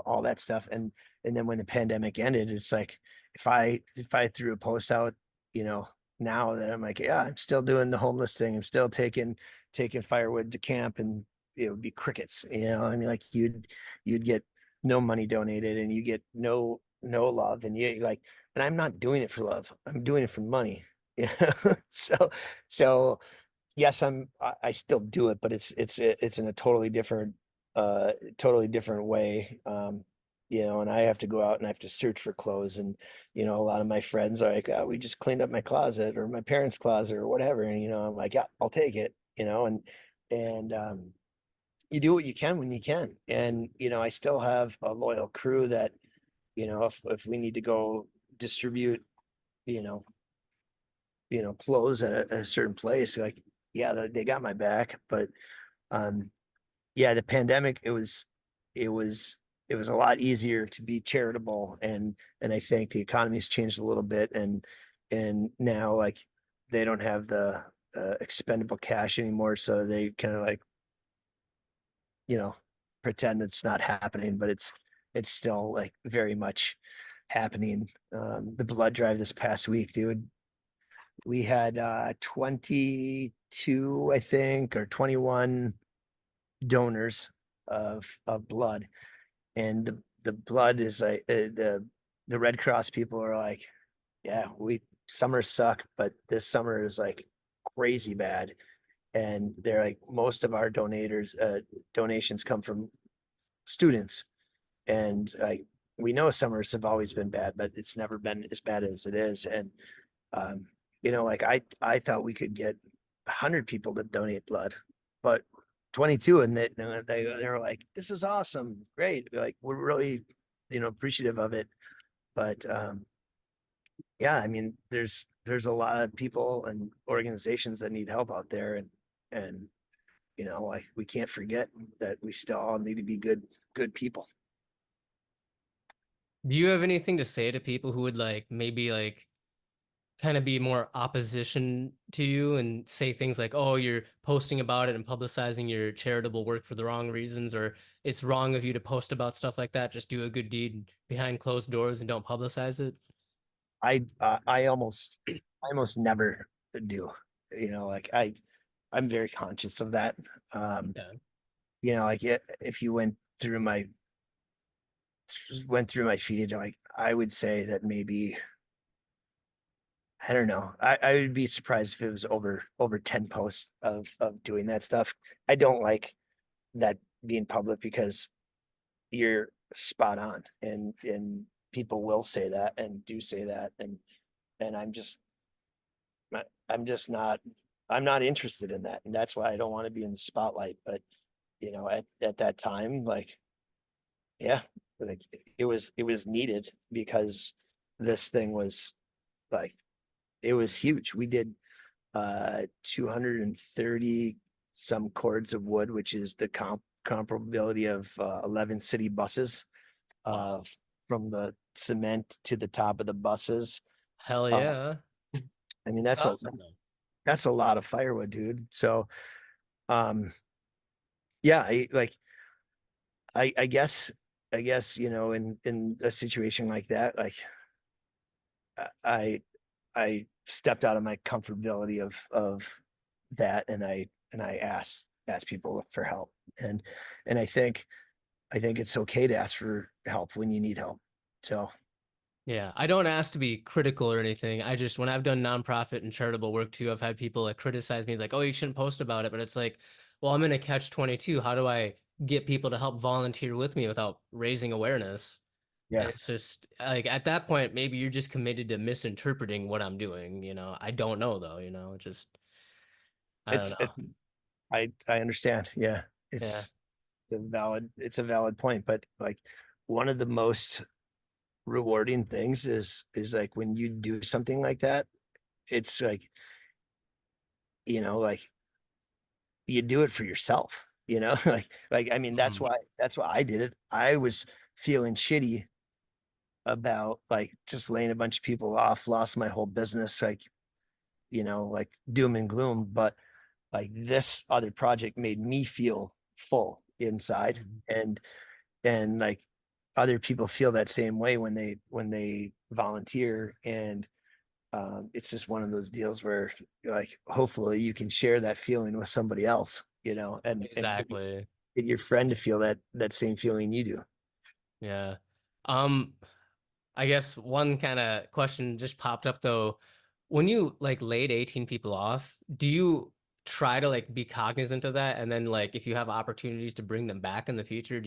S2: all that stuff. And then when the pandemic ended, it's like if I threw a post out, you know now that I'm like, yeah, I'm still doing the homeless thing, I'm still taking firewood to camp, and it would be crickets. I mean, like you'd get no money donated, and you get no love. And you like, and I'm not doing it for love, I'm doing it for money. So yes, I still do it, but it's in a totally different way. And I have to go out and I have to search for clothes. And a lot of my friends are like, oh, we just cleaned up my closet or my parents' closet or whatever. And I'm like, yeah, I'll take it. And you do what you can when you can. And I still have a loyal crew that if we need to go distribute, you know clothes at a certain place, like, yeah, they got my back. But um yeah, the pandemic, it was it was a lot easier to be charitable. And I think the economy's changed a little bit. And now, like, they don't have the expendable cash anymore, so they kind of like you know, pretend it's not happening, but it's still like very much happening. The blood drive this past week, dude, we had 22, I think, or 21 donors of blood, and the blood is like the Red Cross people are like, yeah, we summers suck, but this summer is like crazy bad. And they're like, most of our donations come from students. And like, we know summers have always been bad, but it's never been as bad as it is. And, um, like I thought we could get 100 people to donate blood, but 22, and they were like, this is awesome. Great. Like, we're really, appreciative of it. But, yeah, I mean, there's a lot of people and organizations that need help out there, and like, we can't forget that we still all need to be good people.
S1: Do you have anything to say to people who would like maybe like kind of be more opposition to you and say things like, "Oh, you're posting about it and publicizing your charitable work for the wrong reasons," or "It's wrong of you to post about stuff like that. Just do a good deed behind closed doors and don't publicize it."
S2: I almost never do. Like, I'm very conscious of that. Um,
S1: Okay.
S2: like, if you went through my feed, like, I would say that maybe, I don't know. I would be surprised if it was over 10 posts of doing that stuff. I don't like that being public, because you're spot on, and people will say that and do say that, and I'm not interested in that, and that's why I don't want to be in the spotlight. But at that time, like, yeah, like, it was needed, because this thing was like, it was huge. We did 230 some cords of wood, which is the comparability of 11 city buses, uh,
S1: Wow.
S2: from the cement to the top of the buses.
S1: Hell
S2: Uh,
S1: yeah.
S2: I mean,
S1: It's
S2: that's a
S1: awesome though.
S2: that's a lot of firewood, dude. So, um, yeah, I guess, in a situation like that, like, I I stepped out of my comfortability of that, and I asked people for help, and I think it's okay to ask for help when you need help. So,
S1: Yeah, I don't ask to be critical or anything. I just, when I've done nonprofit and charitable work too, I've had people like criticize me, like, "Oh, you shouldn't post about it." But it's like, well, I'm in a catch 22. How do I get people to help volunteer with me without raising awareness? And
S2: yeah,
S1: it's just like at that point, maybe you're just committed to misinterpreting what I'm doing. I don't know though. Just I don't know.
S2: it's I understand. Yeah,
S1: Yeah.
S2: it's a valid point, but like, one of the most rewarding things is like, when you do something like that, it's like, like, you do it for yourself, like, I mean, that's
S1: Mhm.
S2: why I did it. I was feeling shitty about, like, just laying a bunch of people off, lost my whole business, like, like, doom and gloom. But like, this other project made me feel full inside,
S1: Mhm.
S2: and like, other people feel that same way when they volunteer. And it's just one of those deals where, like, hopefully you can share that feeling with somebody else, and
S1: Exactly.
S2: get your friend to feel that same feeling you do.
S1: Yeah. Um, I guess one kind of question just popped up though. When you like laid 18 people off, do you try to like be cognizant of that? And then like if you have opportunities to bring them back in the future,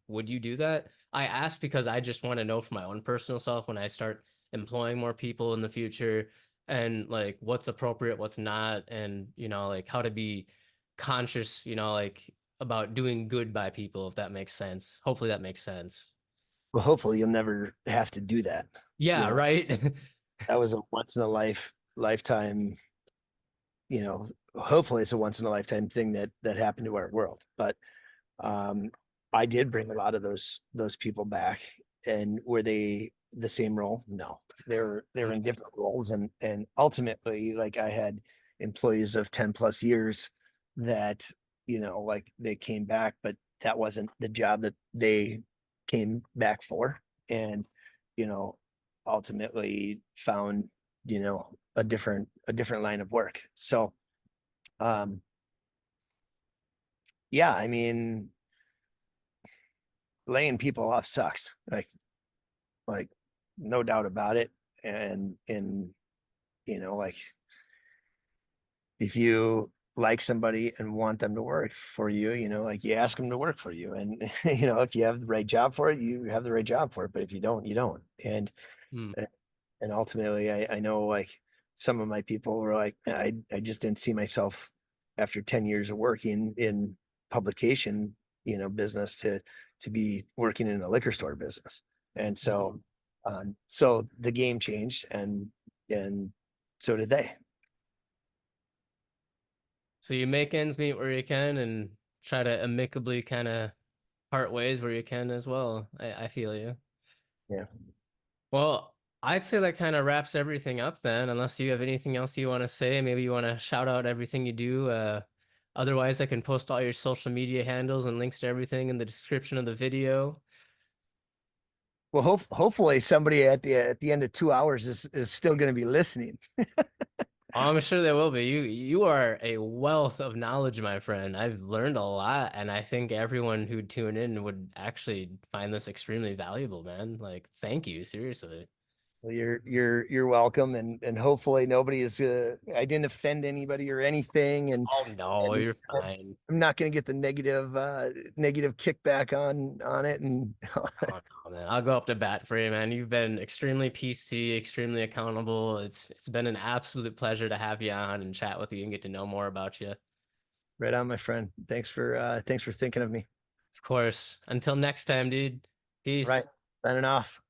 S1: would you do that? I ask because I just want to know for my own personal self when I start employing more people in the future and like what's appropriate, what's not, and like how to be conscious, like about doing good by people, if that makes sense. Hopefully that makes sense.
S2: Well, hopefully you'll never have to do that. you
S1: Yeah,
S2: know
S1: right.
S2: that was a once in a lifetime. Hopefully it's a once in a lifetime thing that happened to our world. But um I did bring a lot of those people back. And were they the same role? No, they're in different roles. And ultimately, like, I had employees of 10 plus years that, like, they came back, but that wasn't the job that they came back for, and you know, ultimately found, a different line of work. So um yeah, I mean, laying people off sucks. Like no doubt about it. And like, if you like somebody and want them to work for you, like, you ask them to work for you. And if you have the right job for it, you have the right job for it. But if you don't, you don't.
S1: Hmm.
S2: And ultimately, I know, like, some of my people were like, I just didn't see myself after 10 years of working in publication, business, to be working in a liquor store business. And
S1: Mhm.
S2: so the game changed, and so did they.
S1: So you make ends meet where you can and try to amicably kind of part ways where you can as well. I feel you.
S2: Yeah.
S1: Well, I'd say that kind of wraps everything up then, unless you have anything else you want to say. Maybe you want to shout out everything you do. Otherwise, I can post all your social media handles and links to everything in the description of the video.
S2: Well, hopefully somebody at the end of 2 hours is still going to be listening.
S1: I'm sure there will be. You are a wealth of knowledge, my friend. I've learned a lot, and I think everyone who'd tune in would actually find this extremely valuable, man. Like, thank you, seriously.
S2: Well, you're welcome, and hopefully nobody is. I didn't offend anybody or anything, and
S1: Oh no,
S2: and
S1: you're fine.
S2: I'm not going to get the negative kickback on it. And
S1: Oh no, man. I'll go up to bat for you, man. You've been extremely PC, extremely accountable. It's been an absolute pleasure to have you on and chat with you and get to know more about you. Of
S2: right on, my friend. Thanks for thinking of me.
S1: course. Until next time, dude.
S2: Right,
S1: Peace.
S2: signing off.